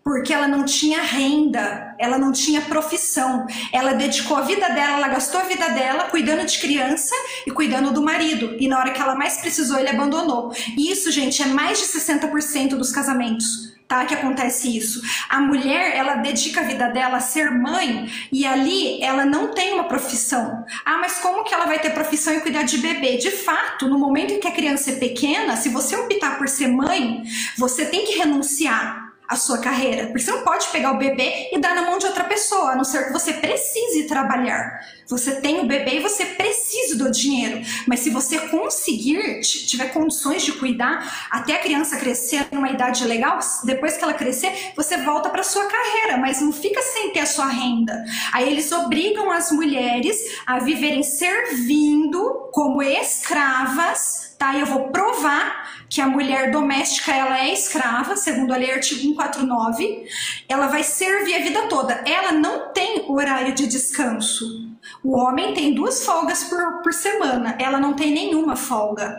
Porque ela não tinha renda, ela não tinha profissão. Ela dedicou a vida dela, ela gastou a vida dela cuidando de criança e cuidando do marido. E na hora que ela mais precisou, ele abandonou. E isso, gente, é mais de 60% dos casamentos. Tá, que acontece isso. A mulher, ela dedica a vida dela a ser mãe, e ali ela não tem uma profissão. Ah, mas como que ela vai ter profissão e cuidar de bebê? De fato, no momento em que a criança é pequena, se você optar por ser mãe, você tem que renunciar a sua carreira, porque você não pode pegar o bebê e dar na mão de outra pessoa, a não ser que você precise trabalhar. Você tem o bebê e você precisa do dinheiro, mas se você conseguir, tiver condições de cuidar até a criança crescer numa idade legal, depois que ela crescer, você volta para sua carreira, mas não fica sem ter a sua renda. Aí eles obrigam as mulheres a viverem servindo como escravas, tá? E eu vou provar que a mulher doméstica, ela é escrava, segundo a lei artigo 149, ela vai servir a vida toda. Ela não tem horário de descanso. O homem tem 2 folgas por semana, ela não tem nenhuma folga.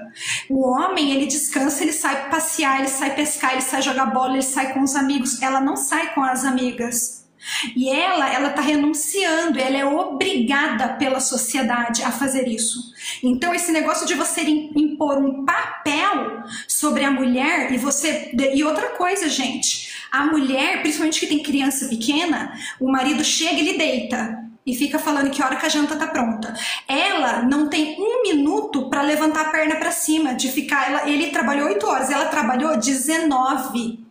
O homem, ele descansa, ele sai passear, ele sai pescar, ele sai jogar bola, ele sai com os amigos. Ela não sai com as amigas. E ela tá renunciando, ela é obrigada pela sociedade a fazer isso. Então esse negócio de você impor um papel sobre a mulher e outra coisa, gente, a mulher, principalmente que tem criança pequena, o marido chega e ele deita e fica falando que hora que a janta tá pronta. Ela não tem 1 minuto para levantar a perna para cima, de ficar, ele trabalhou 8 horas, ela trabalhou 19,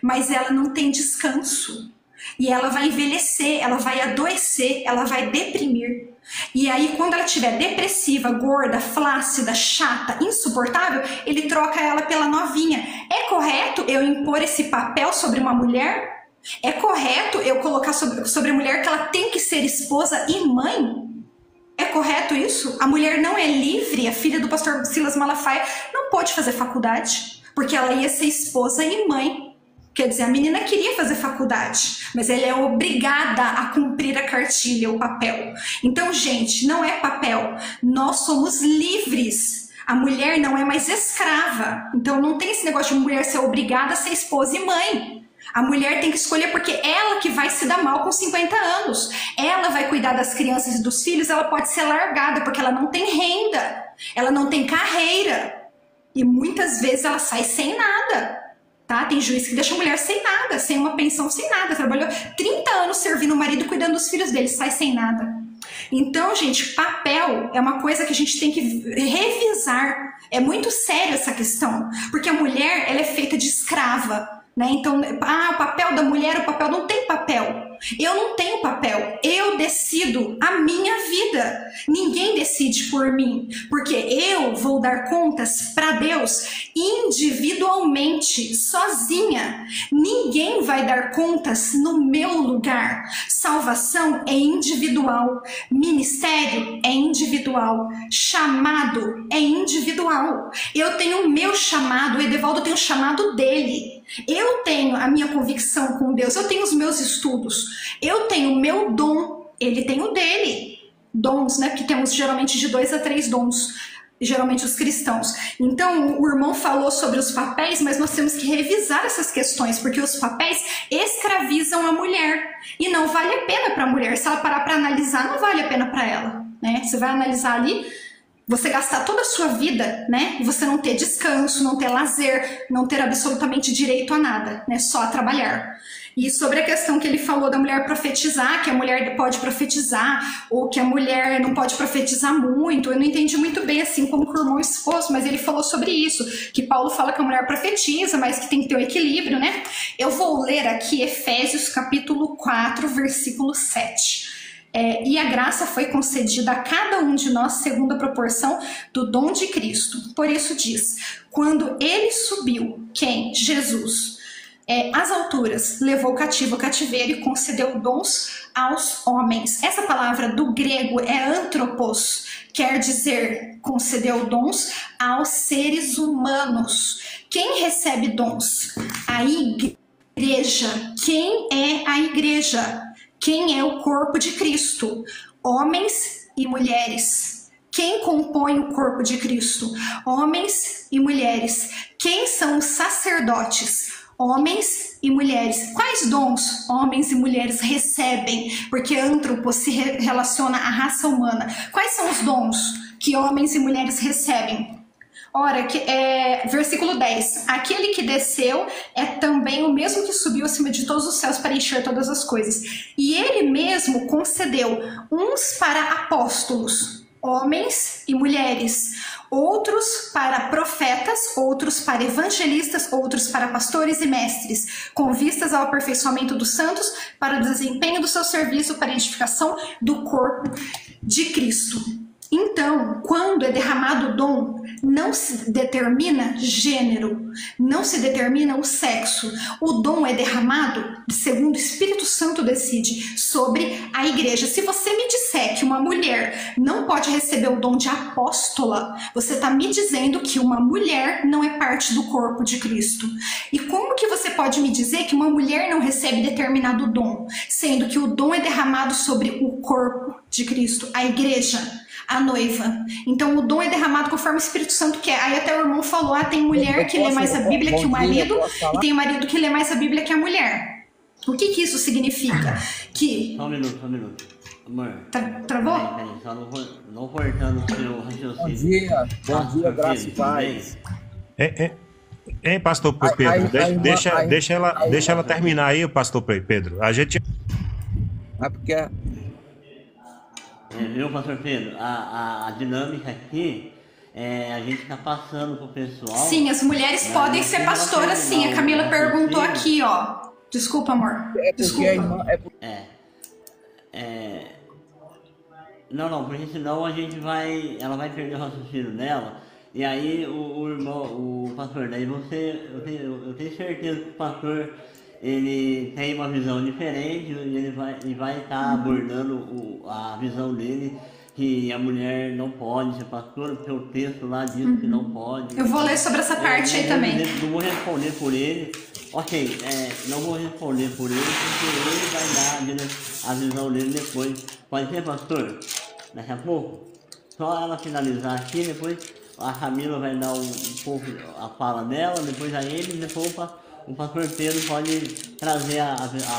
mas ela não tem descanso. E ela vai envelhecer, ela vai adoecer, ela vai deprimir. E aí, quando ela estiver depressiva, gorda, flácida, chata, insuportável, ele troca ela pela novinha. É correto eu impor esse papel sobre uma mulher? É correto eu colocar sobre a mulher que ela tem que ser esposa e mãe? É correto isso? A mulher não é livre? A filha do pastor Silas Malafaia não pode fazer faculdade, porque ela ia ser esposa e mãe. Quer dizer, a menina queria fazer faculdade, mas ela é obrigada a cumprir a cartilha, o papel. Então, gente, não é papel. Nós somos livres. A mulher não é mais escrava. Então, não tem esse negócio de mulher ser obrigada a ser esposa e mãe. A mulher tem que escolher porque ela que vai se dar mal com 50 anos. Ela vai cuidar das crianças e dos filhos, ela pode ser largada porque ela não tem renda, ela não tem carreira. E muitas vezes ela sai sem nada. Tá? Tem juiz que deixa a mulher sem nada, sem uma pensão, sem nada. Trabalhou 30 anos servindo o marido, cuidando dos filhos dele, sai sem nada. Então, gente, papel é uma coisa que a gente tem que revisar. É muito sério essa questão, porque a mulher, ela é feita de escrava, né? Então, o papel da mulher, o papel não tem papel. Eu não tenho papel, eu decido a minha vida. Ninguém decide por mim, porque eu vou dar contas para Deus individualmente, sozinha. Ninguém vai dar contas no meu lugar. Salvação é individual, ministério é individual, chamado é individual. Eu tenho o meu chamado, o Edevaldo tem o chamado dele. Eu tenho a minha convicção com Deus, eu tenho os meus estudos, eu tenho o meu dom, ele tem o dele. Dons, né? Que temos geralmente de 2 a 3 dons, geralmente os cristãos. Então, o irmão falou sobre os papéis, mas nós temos que revisar essas questões, porque os papéis escravizam a mulher. E não vale a pena para a mulher. Se ela parar para analisar, não vale a pena para ela, né? Você vai analisar ali, você gastar toda a sua vida, né? E você não ter descanso, não ter lazer, não ter absolutamente direito a nada, né? Só a trabalhar. E sobre a questão que ele falou da mulher profetizar, que a mulher pode profetizar, ou que a mulher não pode profetizar muito, eu não entendi muito bem assim como que o irmão expôs, mas ele falou sobre isso, que Paulo fala que a mulher profetiza, mas que tem que ter um equilíbrio, né? Eu vou ler aqui Efésios capítulo 4, versículo 7. E a graça foi concedida a cada um de nós segundo a proporção do dom de Cristo. Por isso diz, quando ele subiu, quem? Jesus, às alturas, levou cativo o cativeiro e concedeu dons aos homens. Essa palavra do grego é anthropos, quer dizer concedeu dons aos seres humanos. Quem recebe dons? A igreja. Quem é a igreja? Quem é o corpo de Cristo? Homens e mulheres. Quem compõe o corpo de Cristo? Homens e mulheres. Quem são os sacerdotes? Homens e mulheres. Quais dons homens e mulheres recebem? Porque antropos se relaciona à raça humana. Quais são os dons que homens e mulheres recebem? Ora, versículo 10. Aquele que desceu é também o mesmo que subiu acima de todos os céus para encher todas as coisas. E ele mesmo concedeu uns para apóstolos, homens e mulheres, outros para profetas, outros para evangelistas, outros para pastores e mestres, com vistas ao aperfeiçoamento dos santos, para o desempenho do seu serviço, para a edificação do corpo de Cristo. Então, quando é derramado o dom, não se determina gênero, não se determina o sexo. O dom é derramado segundo o Espírito Santo decide sobre a igreja. Se você me disser que uma mulher não pode receber o dom de apóstola, você está me dizendo que uma mulher não é parte do corpo de Cristo. E como que você pode me dizer que uma mulher não recebe determinado dom, sendo que o dom é derramado sobre o corpo de Cristo, a igreja, a noiva? Então o dom é derramado conforme o Espírito Santo quer. Aí até o irmão falou, tem mulher que lê mais a Bíblia que o marido, e tem marido que lê mais a Bíblia que a mulher. O que isso significa? Que... Só um minuto. Amor. Travou? Peraí, só não cortando o seu raciocínio. Bom dia, graça e paz. Hein, pastor Pedro? Deixa ela terminar aí, pastor Pedro. A gente... porque... Viu, pastor Pedro? A dinâmica aqui a gente está passando pro pessoal. Sim, as mulheres podem ser pastoras, sim. A Camila perguntou aqui, ó. Desculpa, amor. Desculpa. Não, porque senão ela vai perder o raciocínio dela. E aí o pastor, daí eu tenho certeza que o pastor ele tem uma visão diferente e ele vai estar abordando a visão dele, que a mulher não pode ser pastora, porque o texto lá diz que não pode. Eu vou ler sobre essa parte aí também. Não vou responder por ele. Ok, não vou responder por ele, porque ele vai dar a visão dele depois. Pode ser, pastor? Daqui a pouco? Só ela finalizar aqui, depois a Camila vai dar um pouco a fala dela, depois a ele, depois o pastor Pedro pode trazer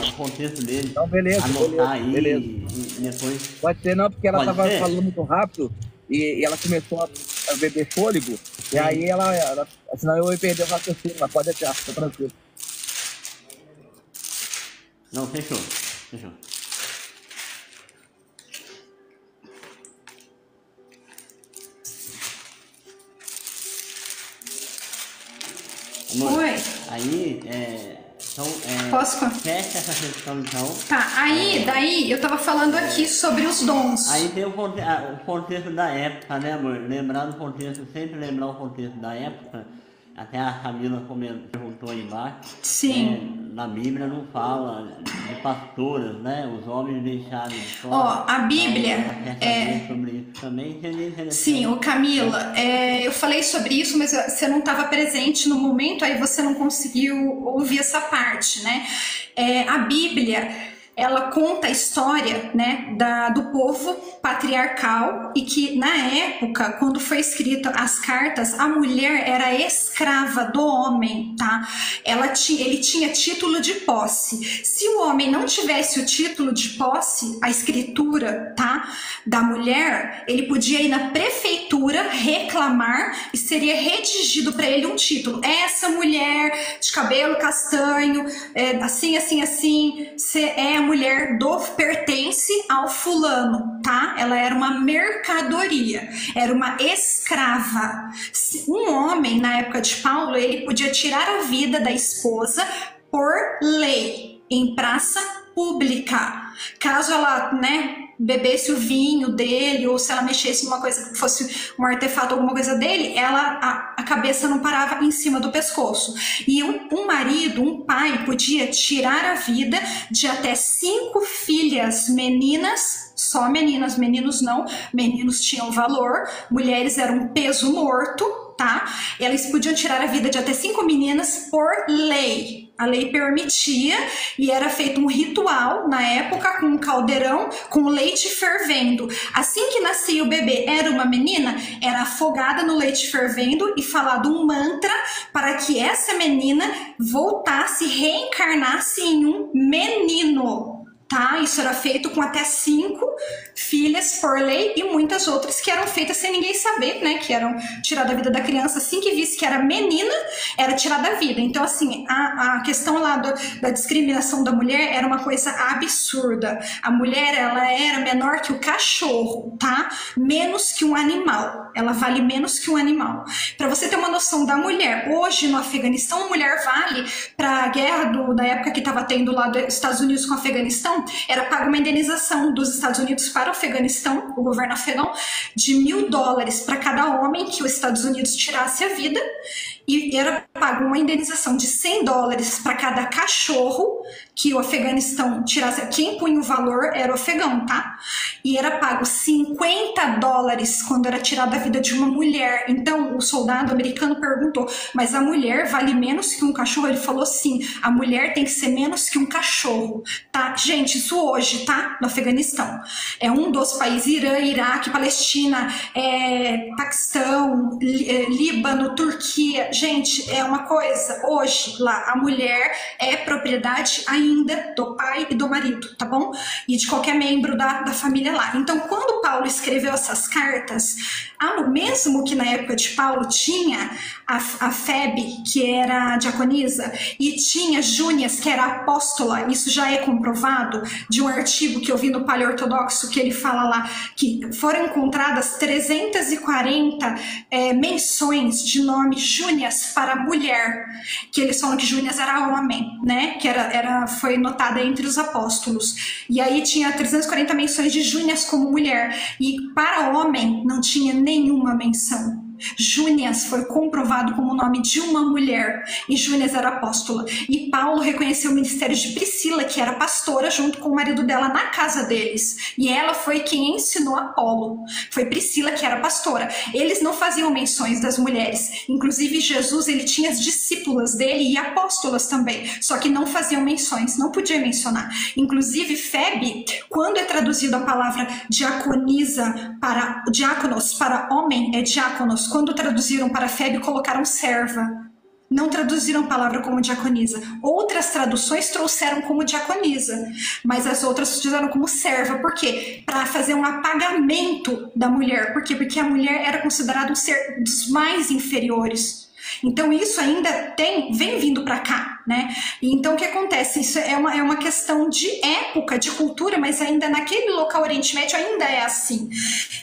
o contexto dele. Então, beleza, anotar beleza. E depois... Pode ser não, porque ela estava falando muito rápido e ela começou a beber fôlego. E aí ela senão eu ia perder o raciocínio, mas pode deixar, tá tranquilo. Não, fechou. Amor, oi. Aí, então, Posso? Fecha essa questão, então. Tá, daí eu tava falando aqui sobre os dons. Aí tem o contexto da época, né, amor? Lembrar do contexto, sempre lembrar o contexto da época. Até a Camila perguntou aí embaixo. Sim. Na Bíblia não fala de pastoras, né? Os homens deixaram de fora. Ó, a Bíblia... sobre isso também, sim, o Camila, eu falei sobre isso, mas você não estava presente no momento, aí você não conseguiu ouvir essa parte, né? A Bíblia ela conta a história, né, do povo patriarcal e que na época, quando foi escrita as cartas, a mulher era escrava do homem, tá? Ele tinha título de posse. Se o homem não tivesse o título de posse, a escritura, tá, da mulher, ele podia ir na prefeitura reclamar e seria redigido para ele um título. Essa mulher de cabelo castanho, assim, assim, assim, é a mulher pertence ao fulano, tá? Ela era uma mercadoria, era uma escrava. Um homem, na época de Paulo, ele podia tirar a vida da esposa por lei, em praça pública. Caso ela, né, bebesse o vinho dele, ou se ela mexesse numa coisa que fosse um artefato, alguma coisa dele, a cabeça não parava em cima do pescoço. E um marido, um pai, podia tirar a vida de até 5 filhas meninas, só meninas, meninos não, meninos tinham valor, mulheres eram um peso morto, tá? Elas podiam tirar a vida de até 5 meninas por lei. A lei permitia e era feito um ritual na época com um caldeirão com leite fervendo. Assim que nascia o bebê, era uma menina, era afogada no leite fervendo e falado um mantra para que essa menina voltasse, reencarnasse em um menino. Tá? Isso era feito com até 5 filhas por lei e muitas outras que eram feitas sem ninguém saber, né? Que eram tiradas da vida da criança assim que visse que era menina, era tirada da vida. Então, assim, a questão lá da discriminação da mulher era uma coisa absurda. A mulher, ela era menor que o cachorro, tá? Menos que um animal. Ela vale menos que um animal. Para você ter uma noção da mulher, hoje no Afeganistão, a mulher vale para a guerra da época que estava tendo lá dos Estados Unidos com o Afeganistão, era paga uma indenização dos Estados Unidos para o Afeganistão, o governo afegão, de $1.000 para cada homem que os Estados Unidos tirasse a vida, e era pago uma indenização de $100 para cada cachorro que o Afeganistão tirasse. Quem punha o valor era o afegão, tá? E era pago $50 quando era tirada a vida de uma mulher. Então o soldado americano perguntou, mas a mulher vale menos que um cachorro? Ele falou sim, a mulher tem que ser menos que um cachorro, tá? Gente, isso hoje, tá? No Afeganistão. É um dos países, Irã, Iraque, Palestina, Paquistão, Líbano, Turquia. Gente, é uma coisa, hoje lá a mulher é propriedade ainda do pai e do marido, tá bom? E de qualquer membro da família lá. Então, quando Paulo escreveu essas cartas, mesmo que na época de Paulo tinha a Febe, que era diaconisa, e tinha Júnias, que era apóstola, isso já é comprovado de um artigo que eu vi no Paleortodoxo, que ele fala lá que foram encontradas 340 menções de nome Júnias para mulher, que eles falam que Júnias era homem, né? Que foi notada entre os apóstolos. E aí tinha 340 menções de Júnias como mulher, e para homem não tinha nenhuma menção. Júnias foi comprovado como o nome de uma mulher, e Júnias era apóstola. E Paulo reconheceu o ministério de Priscila, que era pastora, junto com o marido dela na casa deles. E ela foi quem ensinou Apolo. Foi Priscila que era pastora. Eles não faziam menções das mulheres. Inclusive Jesus, ele tinha as discípulas dele e apóstolas também. Só que não faziam menções, não podia mencionar. Inclusive Febe, quando é traduzido a palavra diaconisa para diáconos, para homem é diáconos. Quando traduziram para Febe, colocaram serva. Não traduziram a palavra como diaconisa. Outras traduções trouxeram como diaconisa, mas as outras fizeram como serva. Por quê? Para fazer um apagamento da mulher. Por quê? Porque a mulher era considerada um ser dos mais inferiores. Então isso ainda vem vindo para cá, né? E então o que acontece? Isso é uma questão de época, de cultura, mas ainda naquele local Oriente Médio ainda é assim.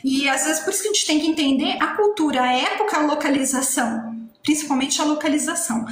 E às vezes por isso que a gente tem que entender a cultura, a época, a localização, principalmente a localização.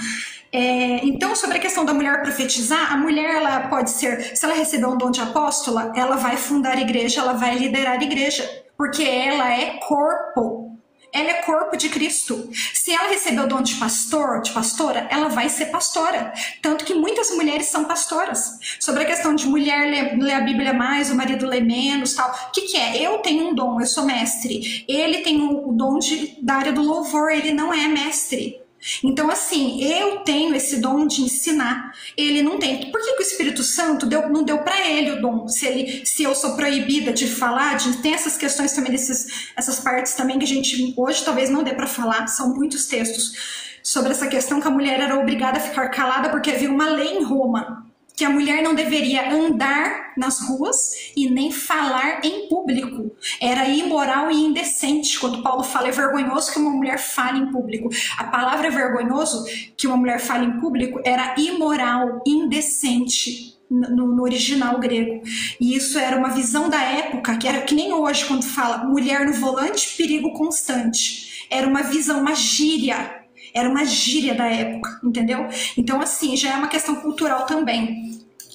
Então, sobre a questão da mulher profetizar, a mulher, ela pode ser, se ela receber um dom de apóstola, ela vai fundar a igreja, ela vai liderar a igreja, porque ela é corpo. Ela é corpo de Cristo. Se ela receber o dom de pastor, de pastora, ela vai ser pastora. Tanto que muitas mulheres são pastoras. Sobre a questão de mulher ler a Bíblia mais, o marido lê menos, tal. O que é? Eu tenho um dom, eu sou mestre. Ele tem o dom da área do louvor, ele não é mestre. Então, assim, eu tenho esse dom de ensinar. Ele não tem. Por que o Espírito Santo não deu para ele o dom? Se eu sou proibida de falar, tem essas questões também, essas partes também que a gente hoje talvez não dê para falar. São muitos textos sobre essa questão que a mulher era obrigada a ficar calada porque havia uma lei em Roma que a mulher não deveria andar nas ruas e nem falar em público. Era imoral e indecente. Quando Paulo fala, é vergonhoso que uma mulher fale em público. A palavra é vergonhoso que uma mulher fale em público era imoral, indecente no original grego. E isso era uma visão da época, que era que nem hoje quando fala mulher no volante, perigo constante. Era uma visão, uma gíria. Era uma gíria da época, entendeu? Então, assim, já é uma questão cultural também.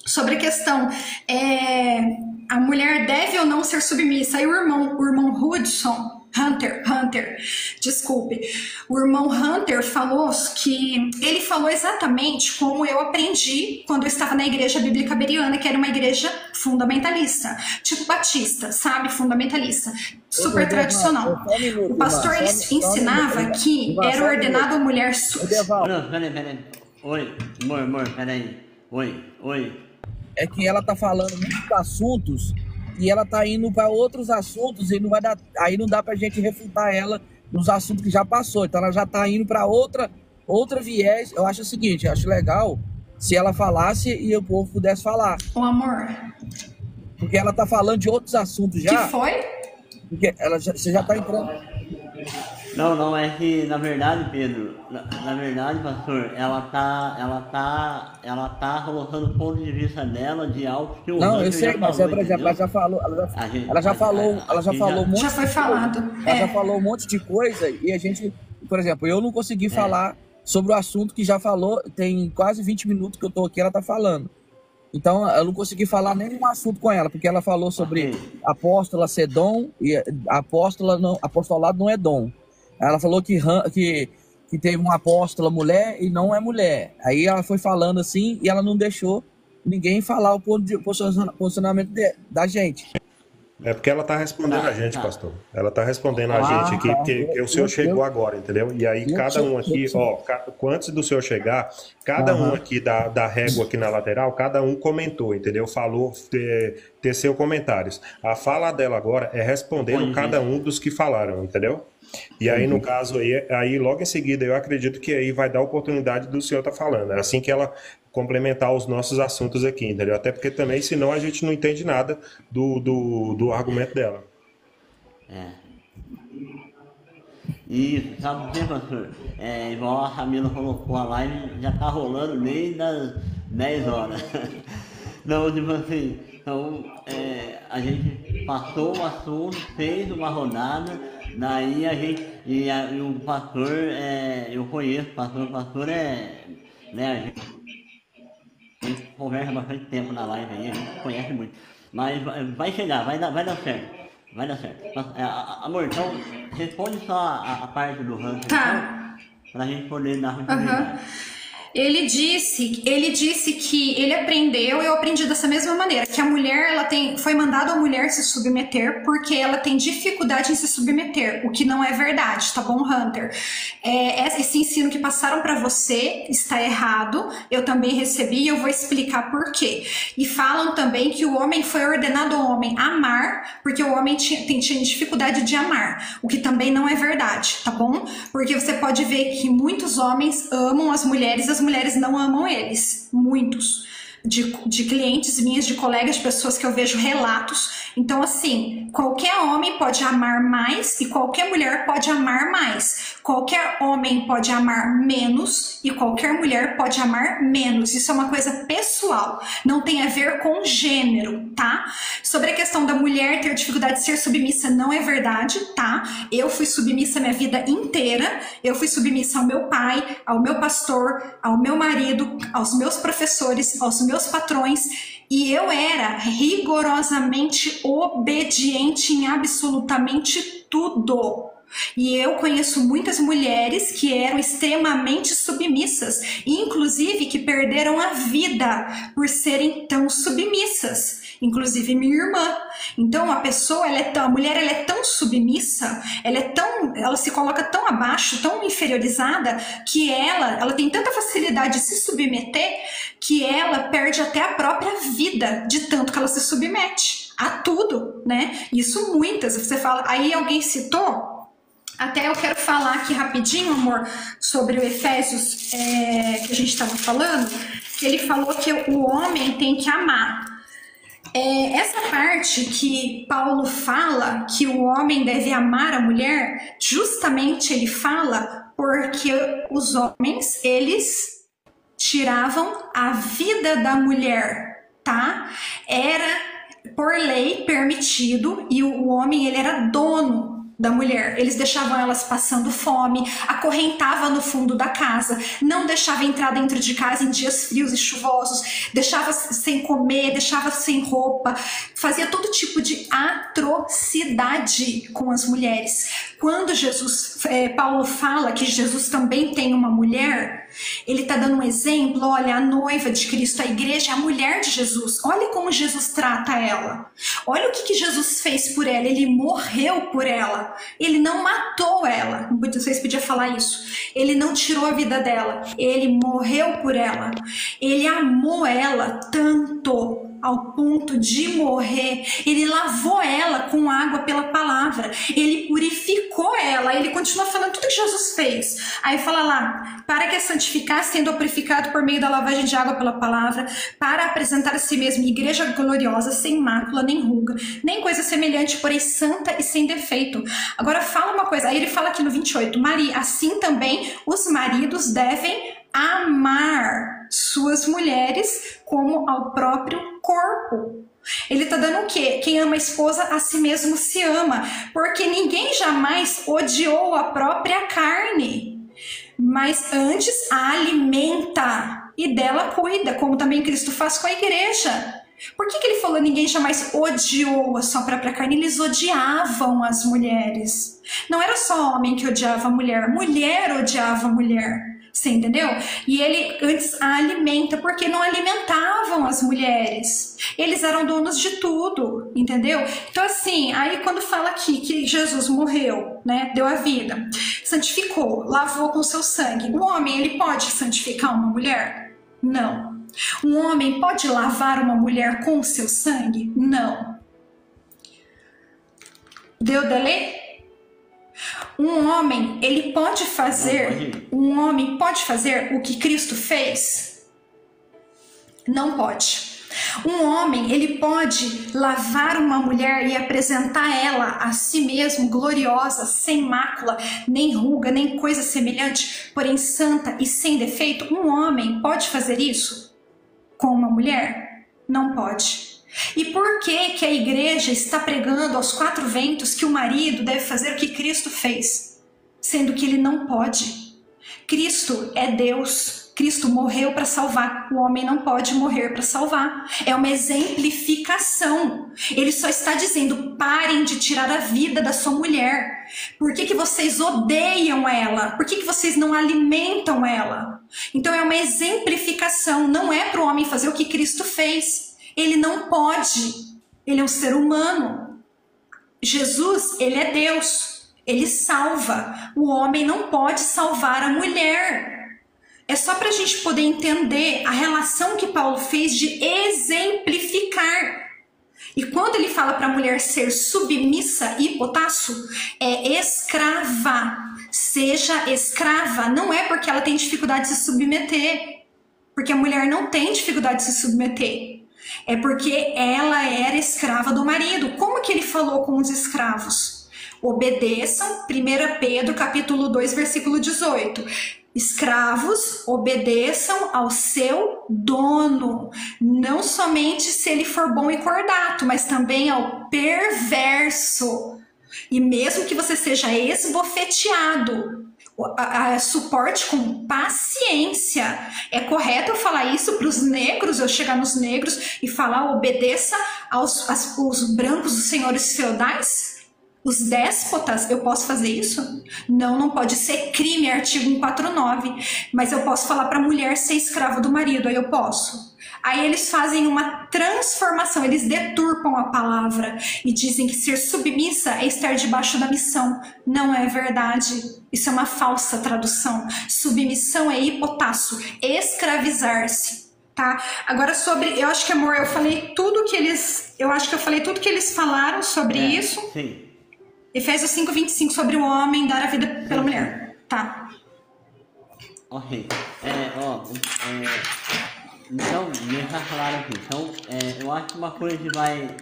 Sobre a questão, a mulher deve ou não ser submissa? Aí o irmão Hunter, desculpe. O irmão Hunter falou que ele falou exatamente como eu aprendi quando eu estava na igreja bíblica bereana, que era uma igreja fundamentalista, tipo batista, sabe? Fundamentalista, super tradicional. O pastor ensinava que era ordenado a mulher... Não, peraí. Oi, amor, peraí. Oi. É que ela tá falando muitos assuntos e ela tá indo para outros assuntos e não vai dar, aí não dá pra gente refutar ela nos assuntos que já passou. Então ela já tá indo para outra viés. Eu acho o seguinte, eu acho legal se ela falasse e o povo pudesse falar. O amor. Porque ela tá falando de outros assuntos já. Que foi? Porque você já tá entrando. Não, é que na verdade, Pedro, na verdade, pastor, ela tá colocando o ponto de vista dela de algo que o Não, eu sei, mas falou, por exemplo, ela já falou, ela já falou um monte. Já foi falado. Ela já falou um monte de coisa e a gente, por exemplo, eu não consegui falar sobre o assunto que já falou, tem quase 20 minutos que eu tô aqui, ela tá falando. Então, eu não consegui falar nenhum assunto com ela, porque ela falou sobre apóstola ser dom e apostolado não é dom. Ela falou que teve uma apóstola mulher e não é mulher. Aí ela foi falando assim e ela não deixou ninguém falar o posicionamento da gente. É porque ela está respondendo a gente, pastor. Ela está respondendo a gente aqui, porque o senhor chegou agora, entendeu? E aí cada um aqui, antes do senhor chegar, cada um aqui da régua aqui na lateral, cada um comentou, entendeu? Falou, teceu comentários. A fala dela agora é respondendo cada um dos que falaram, entendeu? E aí, no caso, aí logo em seguida, eu acredito que aí vai dar oportunidade do senhor estar falando. É assim que ela complementar os nossos assuntos aqui, entendeu? Até porque também, senão, a gente não entende nada do argumento dela. Isso, sabe o que, pastor? Igual a Camila colocou, a live já tá rolando desde as 10 horas. Não, tipo assim, então, a gente passou o assunto, fez uma rodada, daí a gente, e o pastor, eu conheço o pastor né, a gente conversa bastante tempo na live aí, a gente conhece muito, mas vai chegar, vai dar certo, amor, então, responde só a parte do ranking, então, pra gente poder dar continuidade. Ele disse que ele aprendeu, eu aprendi dessa mesma maneira, que a mulher, foi mandado a mulher se submeter porque ela tem dificuldade em se submeter, o que não é verdade, tá bom, Hunter? Esse ensino que passaram para você está errado, eu também recebi e eu vou explicar por quê. E falam também que o homem foi ordenado ao homem amar, porque o homem tinha dificuldade de amar, o que também não é verdade, tá bom? Porque você pode ver que muitos homens amam as mulheres não amam eles, muitos, de clientes minhas, de colegas, de pessoas que eu vejo relatos. Então, assim, qualquer homem pode amar mais e qualquer mulher pode amar mais. Qualquer homem pode amar menos e qualquer mulher pode amar menos. Isso é uma coisa pessoal, não tem a ver com gênero, tá? Sobre a questão da mulher ter dificuldade de ser submissa, não é verdade, tá? Eu fui submissa minha vida inteira, eu fui submissa ao meu pai, ao meu pastor, ao meu marido, aos meus professores, aos meus patrões, e eu era rigorosamente obediente em absolutamente tudo. E eu conheço muitas mulheres que eram extremamente submissas, inclusive que perderam a vida por serem tão submissas. inclusive minha irmã. Então a pessoa, a mulher, ela é tão submissa, ela se coloca tão abaixo, tão inferiorizada, que ela tem tanta facilidade de se submeter que ela perde até a própria vida de tanto que ela se submete a tudo, né? Isso muitas, você fala, aí alguém citou, até eu quero falar aqui rapidinho, amor, sobre o Efésios que a gente estava falando, que ele falou que o homem tem que amar. Essa parte que Paulo fala que o homem deve amar a mulher, justamente ele fala porque os homens, eles tiravam a vida da mulher, tá? Era por lei permitido e o homem, ele era dono da mulher. Eles deixavam elas passando fome, acorrentava no fundo da casa, não deixava entrar dentro de casa em dias frios e chuvosos, deixava sem comer, deixava sem roupa, fazia todo tipo de atrocidade com as mulheres. Quando Paulo fala que Jesus também tem uma mulher, ele está dando um exemplo, olha, a noiva de Cristo, a igreja, a mulher de Jesus, olha como Jesus trata ela, olha o que Jesus fez por ela, ele morreu por ela, ele não matou ela, muitas vezes podia falar isso, ele não tirou a vida dela, ele morreu por ela, ele amou ela tanto, ao ponto de morrer, ele lavou ela com água pela palavra, ele purificou ela, ele continua falando tudo que Jesus fez, aí fala lá, para que a santificasse, sendo purificado por meio da lavagem de água pela palavra, para apresentar a si mesmo igreja gloriosa, sem mácula, nem ruga, nem coisa semelhante, porém santa e sem defeito. Agora fala uma coisa, aí ele fala aqui no 28, Maria, assim também os maridos devem amar suas mulheres como ao próprio corpo. Ele está dando o quê? Quem ama a esposa a si mesmo se ama, porque ninguém jamais odiou a própria carne, mas antes a alimenta e dela cuida, como também Cristo faz com a igreja. Por que ele falou ninguém jamais odiou a sua própria carne? Eles odiavam as mulheres. Não era só homem que odiava a mulher, mulher odiava a mulher. Você entendeu? E ele antes a alimenta, porque não alimentavam as mulheres. Eles eram donos de tudo, entendeu? Então assim, aí quando fala aqui que Jesus morreu, né, deu a vida, santificou, lavou com seu sangue, o homem, ele pode santificar uma mulher? Não. Um homem pode lavar uma mulher com seu sangue? Não. Deu delay? Um homem, ele pode fazer, o que Cristo fez? Não pode. Um homem, ele pode lavar uma mulher e apresentar ela a si mesmo gloriosa, sem mácula, nem ruga, nem coisa semelhante, porém santa e sem defeito? Um homem pode fazer isso com uma mulher? Não pode. E por que a igreja está pregando aos quatro ventos que o marido deve fazer o que Cristo fez, sendo que ele não pode? Cristo é Deus, Cristo morreu para salvar, o homem não pode morrer para salvar. É uma exemplificação. Ele só está dizendo, parem de tirar a vida da sua mulher. Por que vocês odeiam ela? Por que vocês não alimentam ela? Então é uma exemplificação, não é para o homem fazer o que Cristo fez. Ele não pode, ele é um ser humano. Jesus, ele é Deus, ele salva. O homem não pode salvar a mulher. É só para a gente poder entender a relação que Paulo fez de exemplificar. E quando ele fala para a mulher ser submissa, hipotasso, é escrava. Seja escrava, não é porque ela tem dificuldade de se submeter, porque a mulher não tem dificuldade de se submeter. É porque ela era escrava do marido. Como que ele falou com os escravos? Obedeçam, 1 Pedro capítulo 2, versículo 18. Escravos, obedeçam ao seu dono, não somente se ele for bom e cordato, mas também ao perverso. E mesmo que você seja esbofeteado, suporte com paciência. É correto eu falar isso para os negros, eu chegar nos negros e falar obedeça aos brancos, os senhores feudais? Os déspotas, eu posso fazer isso? Não, não pode ser crime, artigo 149. Mas eu posso falar para a mulher ser escrava do marido, aí eu posso. Aí eles fazem uma transformação, eles deturpam a palavra e dizem que ser submissa é estar debaixo da missão. Não é verdade. Isso é uma falsa tradução. Submissão é hipotasso, escravizar-se. Tá? Agora eu acho que, amor, eu falei tudo que eles falaram sobre isso. Sim. Efésios 5:25, sobre o homem dar a vida pela mulher. Tá. Ok. Então, deixa claro aqui. Então, eu acho que uma coisa que vai...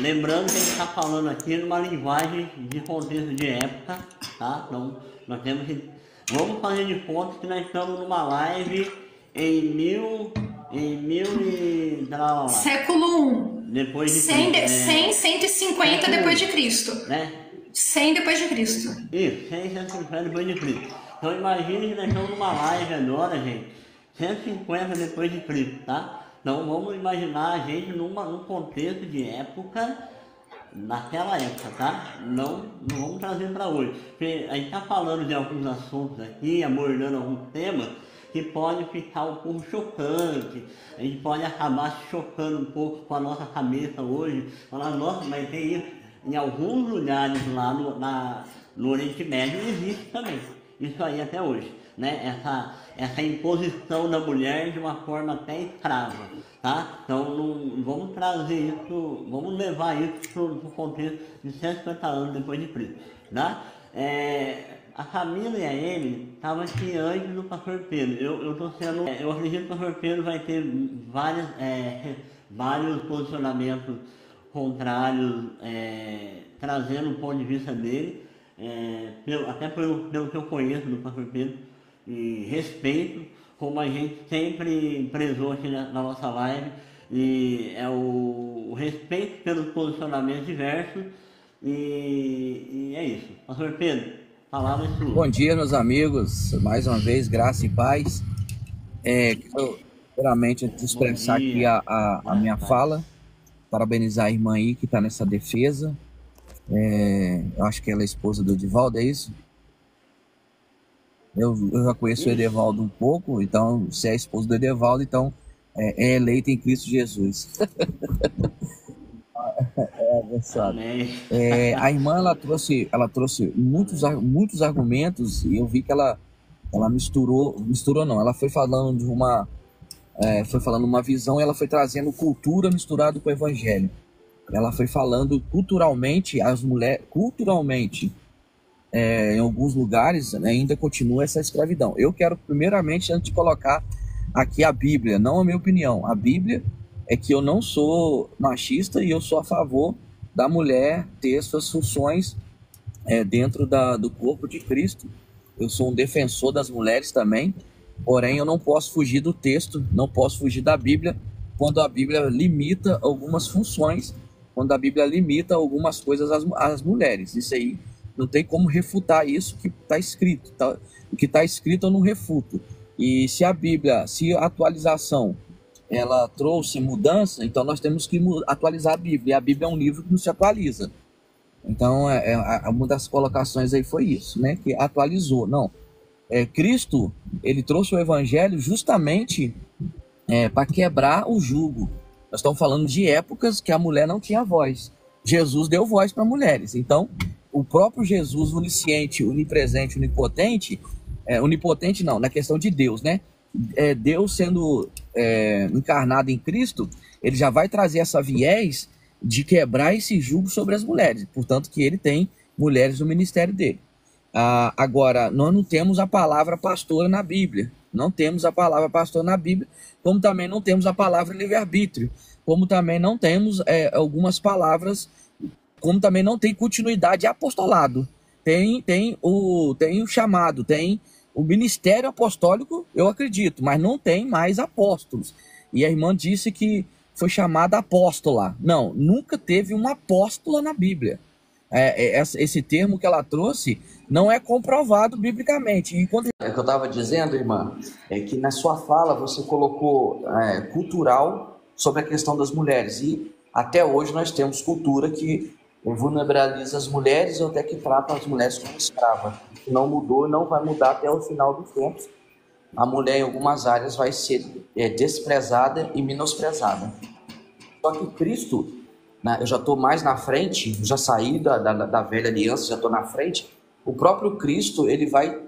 lembrando que a gente está falando aqui numa linguagem de contexto de época, tá? Então, nós temos que... Vamos fazer de conta que nós estamos numa live em mil e... Século I. Depois de 150 depois de Cristo. Né? 100 depois de Cristo. Isso, 150 depois de Cristo. Então imagine que nós estamos numa live agora, gente, 150 depois de Cristo, tá? Então vamos imaginar a gente num contexto de época, naquela época, tá? Não vamos trazer para hoje. Porque a gente está falando de alguns assuntos aqui, abordando alguns temas, que pode ficar um pouco chocante, a gente pode acabar se chocando um pouco com a nossa cabeça hoje, falar, nossa, mas tem isso. Em alguns lugares lá no Oriente Médio existe também, isso aí até hoje, né? Essa imposição da mulher de uma forma até escrava, tá? Então vamos trazer isso, vamos levar isso para o contexto de 150 anos depois de Cristo, tá? A Camila e a Amy estavam aqui antes do pastor Pedro. Eu acredito que o pastor Pedro vai ter vários posicionamentos contrários, trazendo o ponto de vista dele, até pelo que eu conheço do pastor Pedro, e respeito, como a gente sempre prezou aqui na nossa live, e é o respeito pelos posicionamentos diversos, e é isso. Pastor Pedro, palavra sua. Bom dia, meus amigos. Mais uma vez, graça e paz. Quero, primeiramente, expressar aqui a minha fala. Parabenizar a irmã aí que está nessa defesa. Eu acho que ela é esposa do Edivaldo, é isso? Eu já conheço o Edivaldo um pouco, então, se é esposa do Edivaldo, então é eleita em Cristo Jesus. Abençoado. A irmã, ela trouxe muitos argumentos, e eu vi que ela misturou não, ela foi falando uma visão, e ela foi trazendo cultura misturada com o evangelho. Ela foi falando culturalmente, em alguns lugares ainda continua essa escravidão. Eu quero primeiramente, antes de colocar aqui a Bíblia, não a minha opinião, a Bíblia é que eu não sou machista e eu sou a favor da mulher ter suas funções dentro do corpo de Cristo. Eu sou um defensor das mulheres também, porém eu não posso fugir do texto, não posso fugir da Bíblia, quando a Bíblia limita algumas funções, quando a Bíblia limita algumas coisas às mulheres. Isso aí, não tem como refutar isso que está escrito. O que está escrito eu não refuto. E se a Bíblia, se a atualização ela trouxe mudança, então nós temos que atualizar a Bíblia. E a Bíblia é um livro que não se atualiza. Então, uma das colocações aí foi isso, né? Que atualizou. Não. Cristo, ele trouxe o evangelho justamente para quebrar o jugo. Nós estamos falando de épocas que a mulher não tinha voz. Jesus deu voz para mulheres. Então, o próprio Jesus, onisciente, onipresente, onipotente, onipotente não, na questão de Deus, né? Deus sendo encarnado em Cristo, ele já vai trazer essa viés de quebrar esse jugo sobre as mulheres. Portanto, que ele tem mulheres no ministério dele. Agora, nós não temos a palavra pastora na Bíblia. Não temos a palavra pastora na Bíblia, como também não temos a palavra livre-arbítrio, como também não temos algumas palavras, como também não tem continuidade de apostolado. Tem o chamado, tem o ministério apostólico, eu acredito, mas não tem mais apóstolos. E a irmã disse que foi chamada apóstola. Não, nunca teve uma apóstola na Bíblia. Esse termo que ela trouxe não é comprovado biblicamente. E quando... É o que eu estava dizendo, irmã, é que na sua fala você colocou cultural sobre a questão das mulheres. E até hoje nós temos cultura que vulnerabiliza as mulheres ou até que trata as mulheres como escrava. Não mudou e não vai mudar até o final dos tempos. a mulher em algumas áreas vai ser desprezada e menosprezada. Só que Cristo, né, eu já estou mais na frente, já saí da velha aliança, já estou na frente. O próprio Cristo, ele vai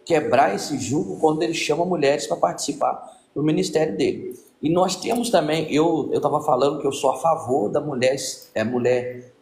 quebrar esse jugo quando ele chama mulheres para participar do ministério dele. E nós temos também, eu estava falando que eu sou a favor da mulher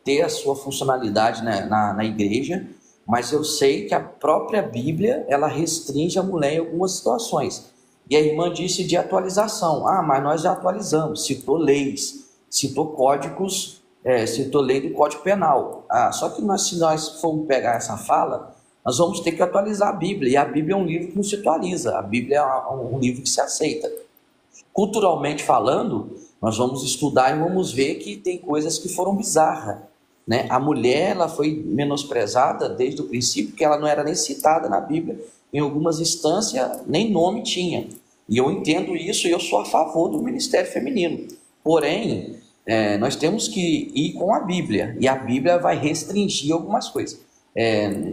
ter a sua funcionalidade, né, na igreja, mas eu sei que a própria Bíblia, ela restringe a mulher em algumas situações. E a irmã disse de atualização. Mas nós já atualizamos, citou leis, citou códigos, citou lei do Código Penal. Só que se nós formos pegar essa fala, nós vamos ter que atualizar a Bíblia, e a Bíblia é um livro que não se atualiza, a Bíblia é um livro que se aceita. Culturalmente falando, nós vamos estudar e vamos ver que tem coisas que foram bizarras, né? A mulher, ela foi menosprezada desde o princípio, porque ela não era nem citada na Bíblia, em algumas instâncias nem nome tinha, e eu entendo isso e eu sou a favor do ministério feminino, porém, nós temos que ir com a Bíblia, e a Bíblia vai restringir algumas coisas.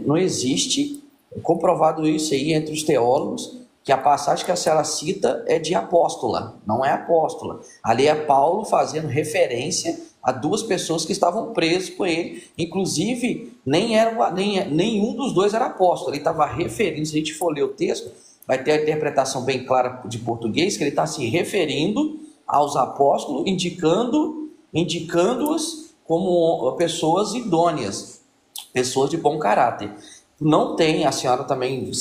Não existe, comprovado isso aí entre os teólogos, que a passagem que a senhora cita é de apóstola, não é apóstola. Ali é Paulo fazendo referência a duas pessoas que estavam presas com ele, inclusive nenhum dos dois era apóstolo, ele estava referindo, se a gente for ler o texto, vai ter a interpretação bem clara de português, que ele está se referindo aos apóstolos, indicando-os como pessoas idôneas, pessoas de bom caráter. Não tem, a senhora também,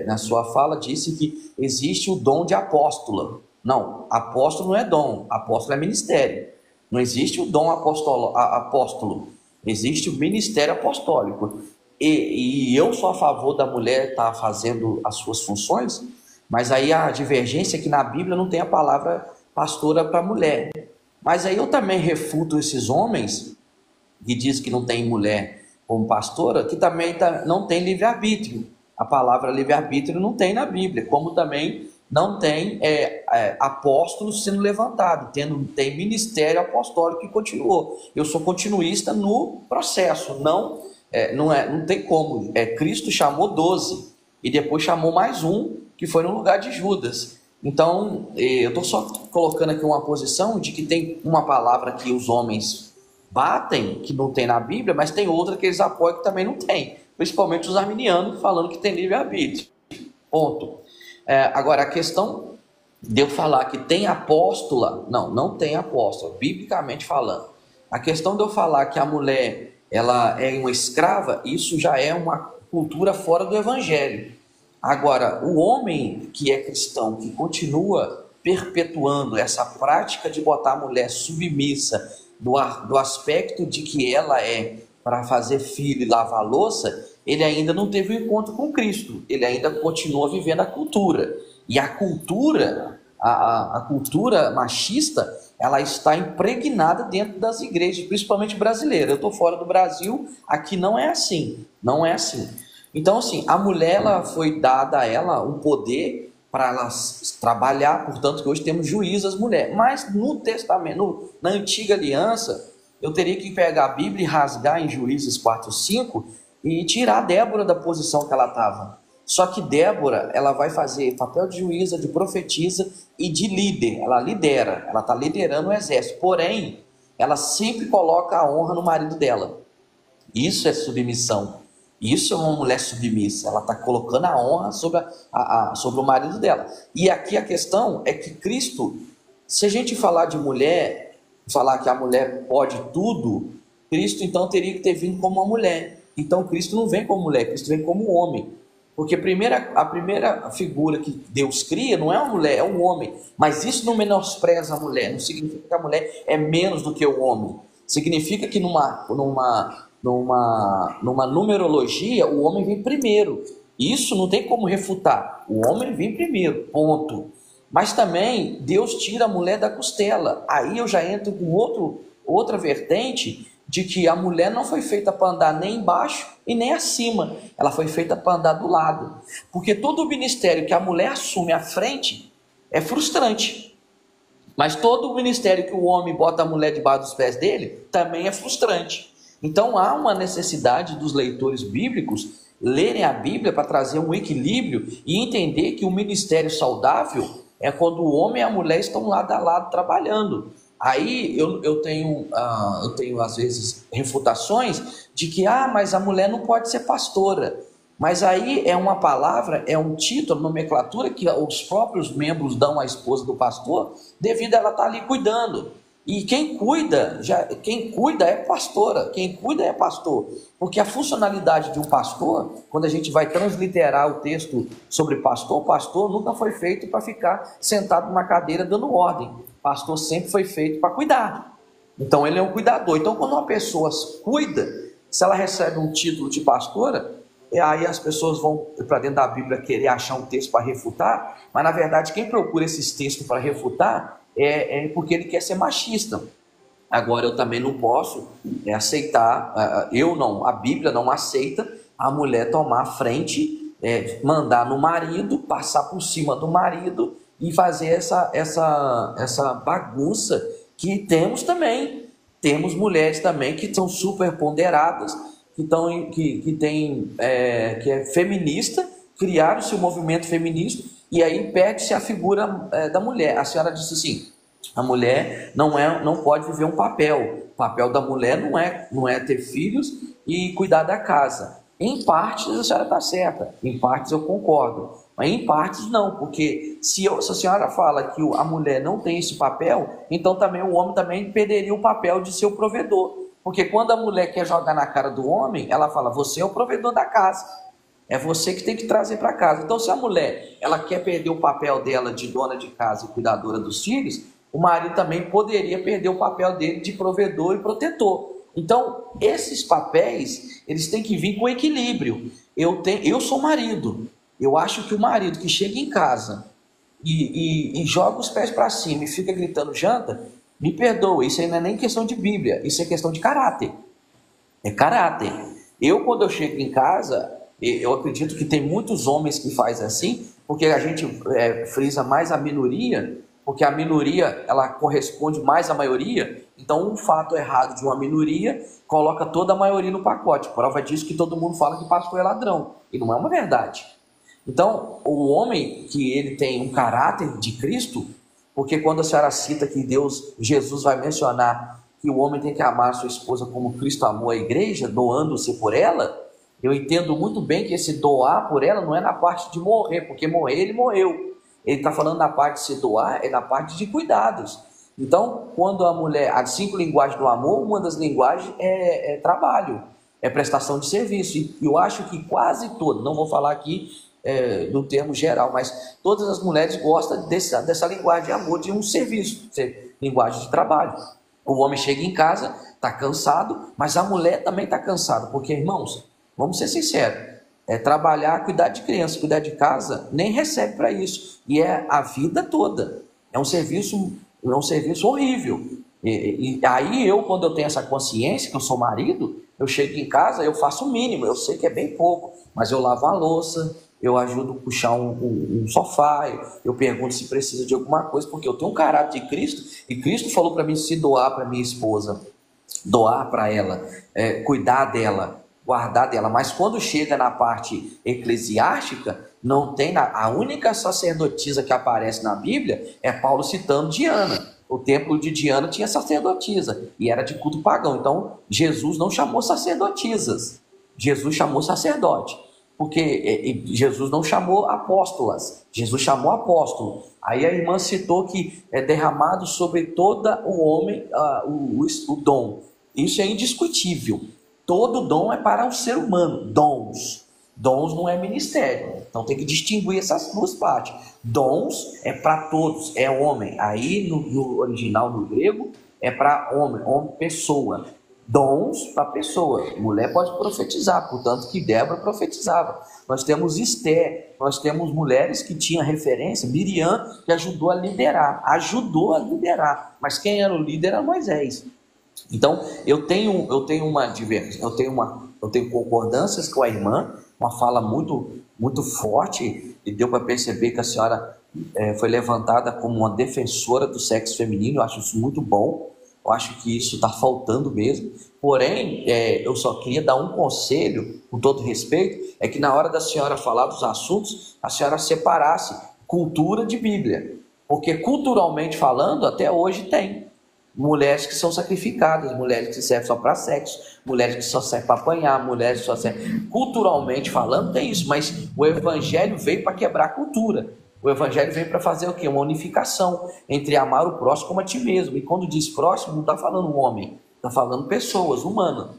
na sua fala, disse que existe o dom de apóstola. Não, apóstolo não é dom, apóstolo é ministério. Não existe o dom apóstolo, existe o ministério apostólico. E eu sou a favor da mulher estar fazendo as suas funções, mas aí a divergência é que na Bíblia não tem a palavra pastora para mulher. Mas aí eu também refuto esses homens que dizem que não tem mulher como pastora, que também não tem livre-arbítrio. A palavra livre-arbítrio não tem na Bíblia, como também não tem apóstolos sendo levantado, tem ministério apostólico que continuou. Eu sou continuista no processo, não tem como. Cristo chamou 12 e depois chamou mais um, que foi no lugar de Judas. Então, eu estou só colocando aqui uma posição de que tem uma palavra que os homens batem, que não tem na Bíblia, mas tem outra que eles apoiam que também não tem, principalmente os arminianos falando que tem livre-arbítrio. Ponto. Agora, a questão de eu falar que tem apóstola, não tem apóstola, biblicamente falando. A questão de eu falar que a mulher ela é uma escrava, isso já é uma cultura fora do evangelho. Agora, o homem que é cristão, que continua perpetuando essa prática de botar a mulher submissa, do aspecto de que ela é para fazer filho e lavar louça, ele ainda não teve um encontro com Cristo, ele ainda continua vivendo a cultura. E a cultura, a cultura machista, ela está impregnada dentro das igrejas, principalmente brasileiras. Eu estou fora do Brasil, aqui não é assim, não é assim. Então, assim, a mulher, ela foi dada a ela um poder para ela trabalhar, portanto que hoje temos juízas mulheres. Mas no Testamento, na Antiga Aliança, eu teria que pegar a Bíblia e rasgar em Juízes 4:5 e tirar a Débora da posição que ela estava. Só que Débora, ela vai fazer papel de juíza, de profetisa e de líder. Ela lidera, ela está liderando o exército. Porém, ela sempre coloca a honra no marido dela. Isso é submissão. Isso é uma mulher submissa. Ela está colocando a honra sobre o marido dela. E aqui a questão é que Cristo, se a gente falar de mulher, falar que a mulher pode tudo, Cristo então teria que ter vindo como uma mulher. Então Cristo não vem como mulher, Cristo vem como homem. Porque a primeira figura que Deus cria não é uma mulher, é um homem. Mas isso não menospreza a mulher, não significa que a mulher é menos do que o homem. Significa que numa numerologia o homem vem primeiro. Isso não tem como refutar. O homem vem primeiro, ponto. Mas também Deus tira a mulher da costela. Aí eu já entro com outra vertente de que a mulher não foi feita para andar nem embaixo e nem acima. Ela foi feita para andar do lado. Porque todo o ministério que a mulher assume à frente é frustrante. Mas todo o ministério que o homem bota a mulher debaixo dos pés dele também é frustrante. Então há uma necessidade dos leitores bíblicos lerem a Bíblia para trazer um equilíbrio e entender que o ministério saudável é quando o homem e a mulher estão lado a lado trabalhando. Aí eu tenho às vezes refutações de que mas a mulher não pode ser pastora. Mas aí é uma palavra, é um título, nomenclatura que os próprios membros dão à esposa do pastor, devido a ela estar ali cuidando. E quem cuida é pastora, quem cuida é pastor. Porque a funcionalidade de um pastor, quando a gente vai transliterar o texto sobre pastor, o pastor nunca foi feito para ficar sentado numa cadeira dando ordem. Pastor sempre foi feito para cuidar. Então ele é um cuidador. Então quando uma pessoa cuida, se ela recebe um título de pastora, aí as pessoas vão para dentro da Bíblia querer achar um texto para refutar, mas na verdade quem procura esses textos para refutar é porque ele quer ser machista. Agora eu também não posso aceitar, a Bíblia não aceita a mulher tomar a frente, mandar no marido, passar por cima do marido e fazer essa bagunça que temos também. Temos mulheres também que são super ponderadas, que é feminista, criaram-se o movimento feminista, e aí perde-se a figura da mulher. A senhora disse assim, a mulher não pode viver um papel. O papel da mulher não é ter filhos e cuidar da casa. Em partes a senhora está certa, em partes eu concordo, mas em partes não, porque se a senhora fala que a mulher não tem esse papel, então também o homem também perderia o papel de ser o provedor. Porque quando a mulher quer jogar na cara do homem, ela fala, você é o provedor da casa. É você que tem que trazer para casa. Então, se a mulher ela quer perder o papel dela de dona de casa e cuidadora dos filhos, o marido também poderia perder o papel dele de provedor e protetor. Então, esses papéis, eles têm que vir com equilíbrio. Eu sou marido. Eu acho que o marido que chega em casa e joga os pés para cima e fica gritando janta, me perdoa, isso aí não é nem questão de Bíblia, isso é questão de caráter. É caráter. Quando eu chego em casa, eu acredito que tem muitos homens que fazem assim, porque a gente frisa mais a minoria, porque a minoria ela corresponde mais à maioria, então um fato errado de uma minoria coloca toda a maioria no pacote. Prova disso que todo mundo fala que pastor é ladrão, e não é uma verdade. Então, o homem que ele tem um caráter de Cristo, porque quando a senhora cita que Jesus vai mencionar que o homem tem que amar a sua esposa como Cristo amou a igreja, doando-se por ela, eu entendo muito bem que esse doar por ela não é na parte de morrer, porque morrer ele morreu. Ele está falando na parte de se doar, é na parte de cuidados. Então, quando a mulher, as 5 linguagens do amor, uma das linguagens é trabalho, é prestação de serviço. E eu acho que quase todas, não vou falar aqui no termo geral, mas todas as mulheres gostam dessa linguagem de amor, de um serviço, linguagem de trabalho. O homem chega em casa, está cansado, mas a mulher também está cansada, porque, irmãos, vamos ser sinceros, trabalhar, cuidar de criança, cuidar de casa, nem recebe para isso, e é a vida toda, é um serviço horrível. E aí quando eu tenho essa consciência, que eu sou marido, eu chego em casa, eu faço o mínimo, eu sei que é bem pouco, mas eu lavo a louça, eu ajudo a puxar um sofá, eu pergunto se precisa de alguma coisa, porque eu tenho um caráter de Cristo, e Cristo falou para mim se doar para minha esposa, doar para ela, cuidar dela, guardar dela. Mas quando chega na parte eclesiástica, não tem a única sacerdotisa que aparece na Bíblia é Paulo citando Diana. O templo de Diana tinha sacerdotisa e era de culto pagão. Então Jesus não chamou sacerdotisas, Jesus chamou sacerdote. Porque Jesus não chamou apóstolas, Jesus chamou apóstolo. Aí a irmã citou que é derramado sobre todo o homem o dom. Isso é indiscutível. Todo dom é para o ser humano. Dons não é ministério. Então tem que distinguir essas duas partes. Dons é para todos, é homem. Aí no original, no grego, é para homem, pessoa. Dons para pessoa. Mulher pode profetizar, portanto que Débora profetizava. Nós temos Esther, nós temos mulheres que tinham referência, Miriam, que ajudou a liderar. Mas quem era o líder era Moisés. Então eu tenho concordâncias com a irmã, uma fala muito, muito forte, e deu para perceber que a senhora foi levantada como uma defensora do sexo feminino. Eu acho isso muito bom. Eu acho que isso está faltando mesmo. Porém, eu só queria dar um conselho, com todo respeito, é que na hora da senhora falar dos assuntos, a senhora separasse cultura de Bíblia. Porque culturalmente falando, até hoje tem mulheres que são sacrificadas, mulheres que servem só para sexo, mulheres que só servem para apanhar, mulheres que só servem... Culturalmente falando tem isso, mas o evangelho veio para quebrar a cultura. O evangelho veio para fazer o quê? Uma unificação entre amar o próximo como a ti mesmo. E quando diz próximo, não está falando homem, está falando pessoas, humanas.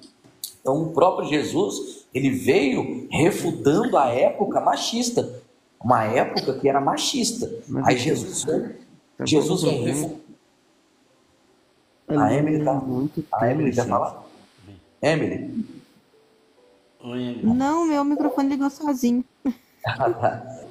Então o próprio Jesus, ele veio refutando a época machista, uma época que era machista. Aí Jesus vem refutando. A Emily quer falar? Emily? Não, meu microfone ligou sozinho.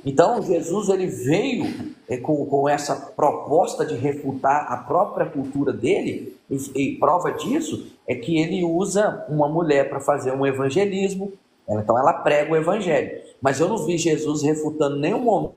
Então Jesus, ele veio com essa proposta de refutar a própria cultura dele, e prova disso é que ele usa uma mulher para fazer um evangelismo. Então ela prega o evangelho, mas eu não vi Jesus refutando em nenhum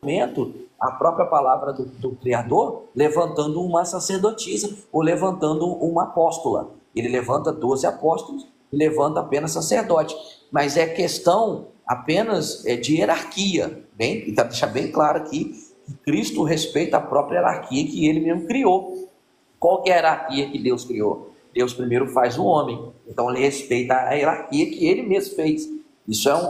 momento a própria palavra do Criador, levantando uma sacerdotisa ou levantando uma apóstola. Ele levanta 12 apóstolos e levanta apenas sacerdote, mas é questão apenas de hierarquia, bem, para deixar bem claro aqui, que Cristo respeita a própria hierarquia que ele mesmo criou. Qual que é a hierarquia que Deus criou? Deus primeiro faz o homem, então ele respeita a hierarquia que ele mesmo fez.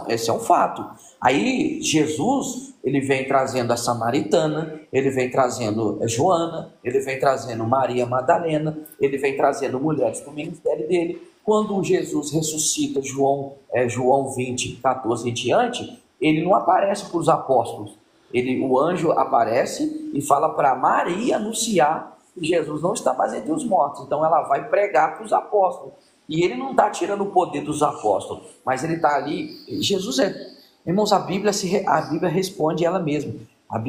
Esse é um fato. Aí Jesus, ele vem trazendo a samaritana, ele vem trazendo a Joana, ele vem trazendo Maria Madalena, ele vem trazendo mulheres para o ministério dele. Quando Jesus ressuscita João 20, 14 em diante, ele não aparece para os apóstolos. O anjo aparece e fala para Maria anunciar que Jesus não está mais entre os mortos. Então ela vai pregar para os apóstolos. E ele não está tirando o poder dos apóstolos, mas ele está ali. Jesus irmãos, a Bíblia responde ela mesma.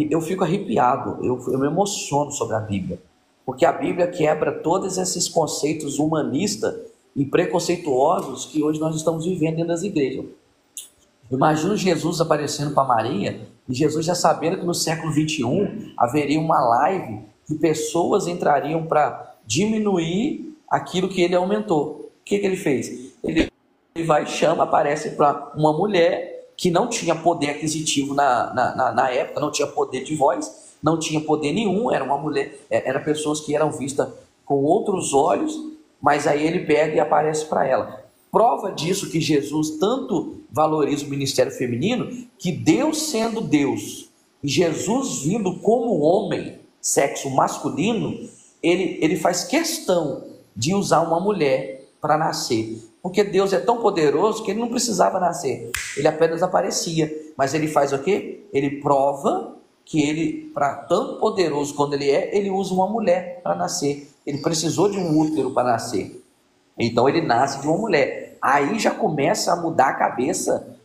Eu fico arrepiado, eu me emociono sobre a Bíblia, porque a Bíblia quebra todos esses conceitos humanistas e preconceituosos que hoje nós estamos vivendo dentro das igrejas. Imagina Jesus aparecendo para Maria, e Jesus já sabendo que no século 21 haveria uma live que pessoas entrariam para diminuir aquilo que ele aumentou. O que ele fez? Ele vai, aparece para uma mulher que não tinha poder aquisitivo na época, não tinha poder de voz, não tinha poder nenhum, era uma mulher, eram pessoas que eram vistas com outros olhos, mas aí ele pega e aparece para ela. Prova disso que Jesus tanto valoriza o ministério feminino, que Deus sendo Deus, e Jesus vindo como homem, sexo masculino, ele faz questão de usar uma mulher para nascer, porque Deus é tão poderoso que ele não precisava nascer, ele apenas aparecia, mas ele faz o quê? Ele prova que ele, para tão poderoso quando ele usa uma mulher para nascer, ele precisou de um útero para nascer, então ele nasce de uma mulher. Aí já começa a mudar a cabeça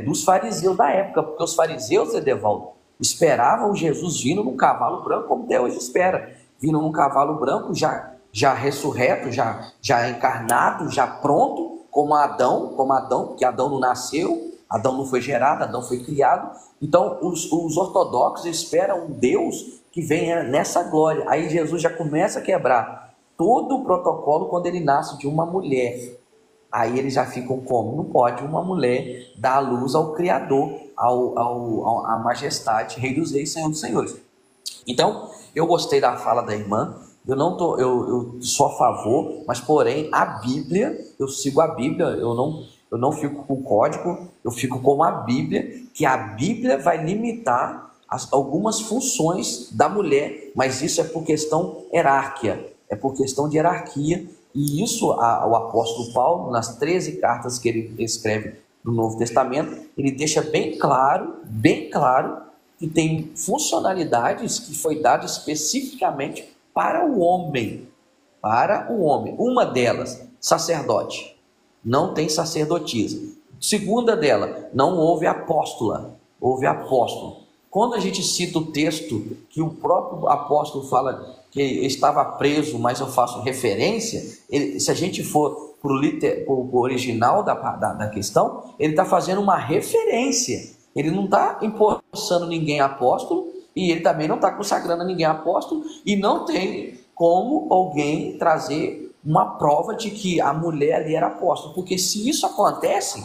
dos fariseus da época, porque os fariseus, Edevaldo, esperavam Jesus vindo num cavalo branco, como até hoje espera, vindo num cavalo branco já ressurreto, já encarnado, já pronto, como Adão, porque Adão não nasceu, Adão não foi gerado, Adão foi criado. Então os ortodoxos esperam um Deus que venha nessa glória. Aí Jesus já começa a quebrar todo o protocolo quando ele nasce de uma mulher. Aí eles já ficam como? Não pode uma mulher dar a luz ao Criador, à majestade, Rei dos Reis, Senhor dos Senhores. Então, eu gostei da fala da irmã. Eu sou a favor, mas porém a Bíblia, eu sigo a Bíblia, eu não fico com o código, eu fico com a Bíblia, que a Bíblia vai limitar algumas funções da mulher, mas isso é por questão hierárquica, é por questão de hierarquia, e isso o apóstolo Paulo, nas 13 cartas que ele escreve no Novo Testamento, ele deixa bem claro, que tem funcionalidades que foi dado especificamente para o homem. Uma delas, sacerdote. Não tem sacerdotisa. Segunda dela, não houve apóstola, houve apóstolo. Quando a gente cita o texto que o próprio apóstolo fala que estava preso, mas eu faço referência, se a gente for para o original da questão, ele está fazendo uma referência. Ele não está empossando ninguém apóstolo, e ele também não está consagrando ninguém apóstolo, e não tem como alguém trazer uma prova de que a mulher ali era apóstola. Porque se isso acontece,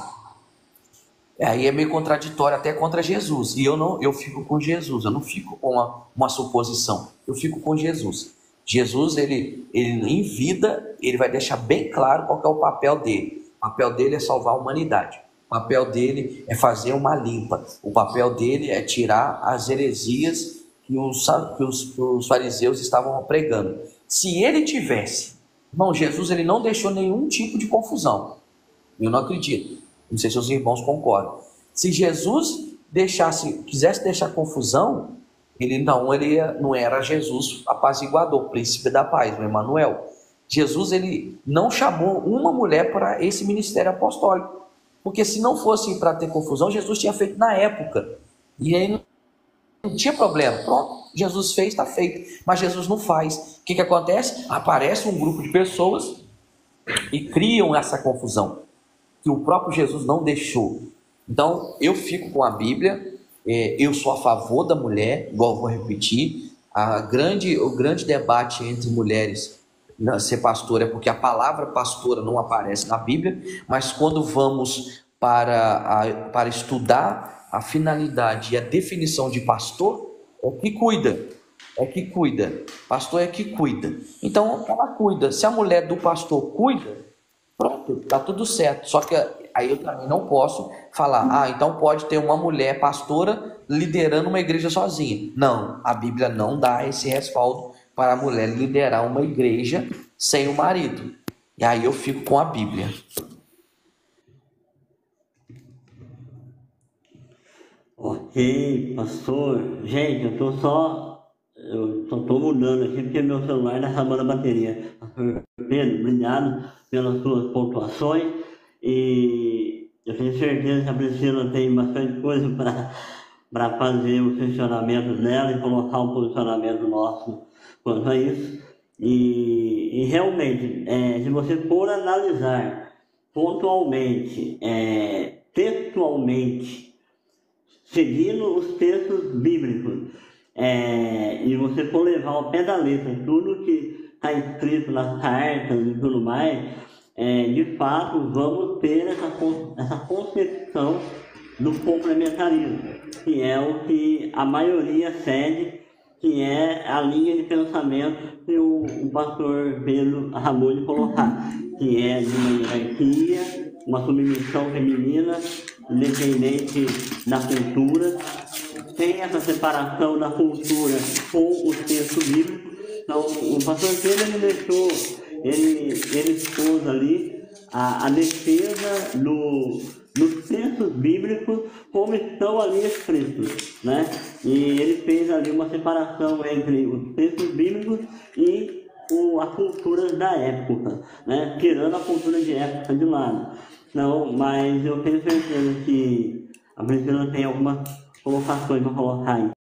aí é meio contraditório até contra Jesus. E eu fico com Jesus, eu não fico com uma suposição, eu fico com Jesus. Jesus, ele em vida, ele vai deixar bem claro qual que é o papel dele. O papel dele é salvar a humanidade. O papel dele é fazer uma limpa. O papel dele é tirar as heresias que os fariseus estavam pregando. Se ele tivesse... Irmão, Jesus, ele não deixou nenhum tipo de confusão. Eu não acredito. Não sei se os irmãos concordam. Se Jesus quisesse deixar confusão, ele não era Jesus apaziguador, príncipe da paz, o Emanuel. Jesus, ele não chamou uma mulher para esse ministério apostólico, porque se não fosse para ter confusão, Jesus tinha feito na época, e aí não tinha problema. Pronto, Jesus fez, está feito. Mas Jesus não faz. O que acontece? Aparece um grupo de pessoas e criam essa confusão que o próprio Jesus não deixou. Então, eu fico com a Bíblia. Eu sou a favor da mulher, igual eu vou repetir. O grande debate entre mulheres ser pastora é porque a palavra pastora não aparece na Bíblia, mas quando vamos para estudar a finalidade e a definição de pastor, é que cuida, pastor é que cuida. Então ela cuida. Se a mulher do pastor cuida, pronto, tá tudo certo. Só que aí eu também não posso falar, então pode ter uma mulher pastora liderando uma igreja sozinha. Não, a Bíblia não dá esse respaldo para a mulher liderar uma igreja sem o marido. E aí eu fico com a Bíblia. Ok, pastor. Gente, eu só tô mudando aqui porque meu celular está acabando a bateria. Pastor Pedro, obrigado pelas suas pontuações. E eu tenho certeza que a Priscila tem bastante coisa para fazer o funcionamento dela e colocar um posicionamento nosso quanto a isso. E realmente, se você for analisar pontualmente, textualmente, seguindo os textos bíblicos, e você for levar ao pé da letra tudo que está escrito nas cartas e tudo mais, de fato vamos ter essa concepção do complementarismo, que é o que a maioria segue, que é a linha de pensamento que o pastor Pedro acabou de colocar, que é de uma hierarquia, uma submissão feminina, independente da cultura. Tem essa separação da cultura com o texto bíblico. Então, o pastor Pedro ele expôs ali a defesa dos textos bíblicos como estão ali escritos, né? E ele fez ali uma separação entre os textos bíblicos e a cultura da época, né? Tirando a cultura de época de lado. Não, mas eu tenho certeza que a Priscila tem algumas colocações para colocar aí.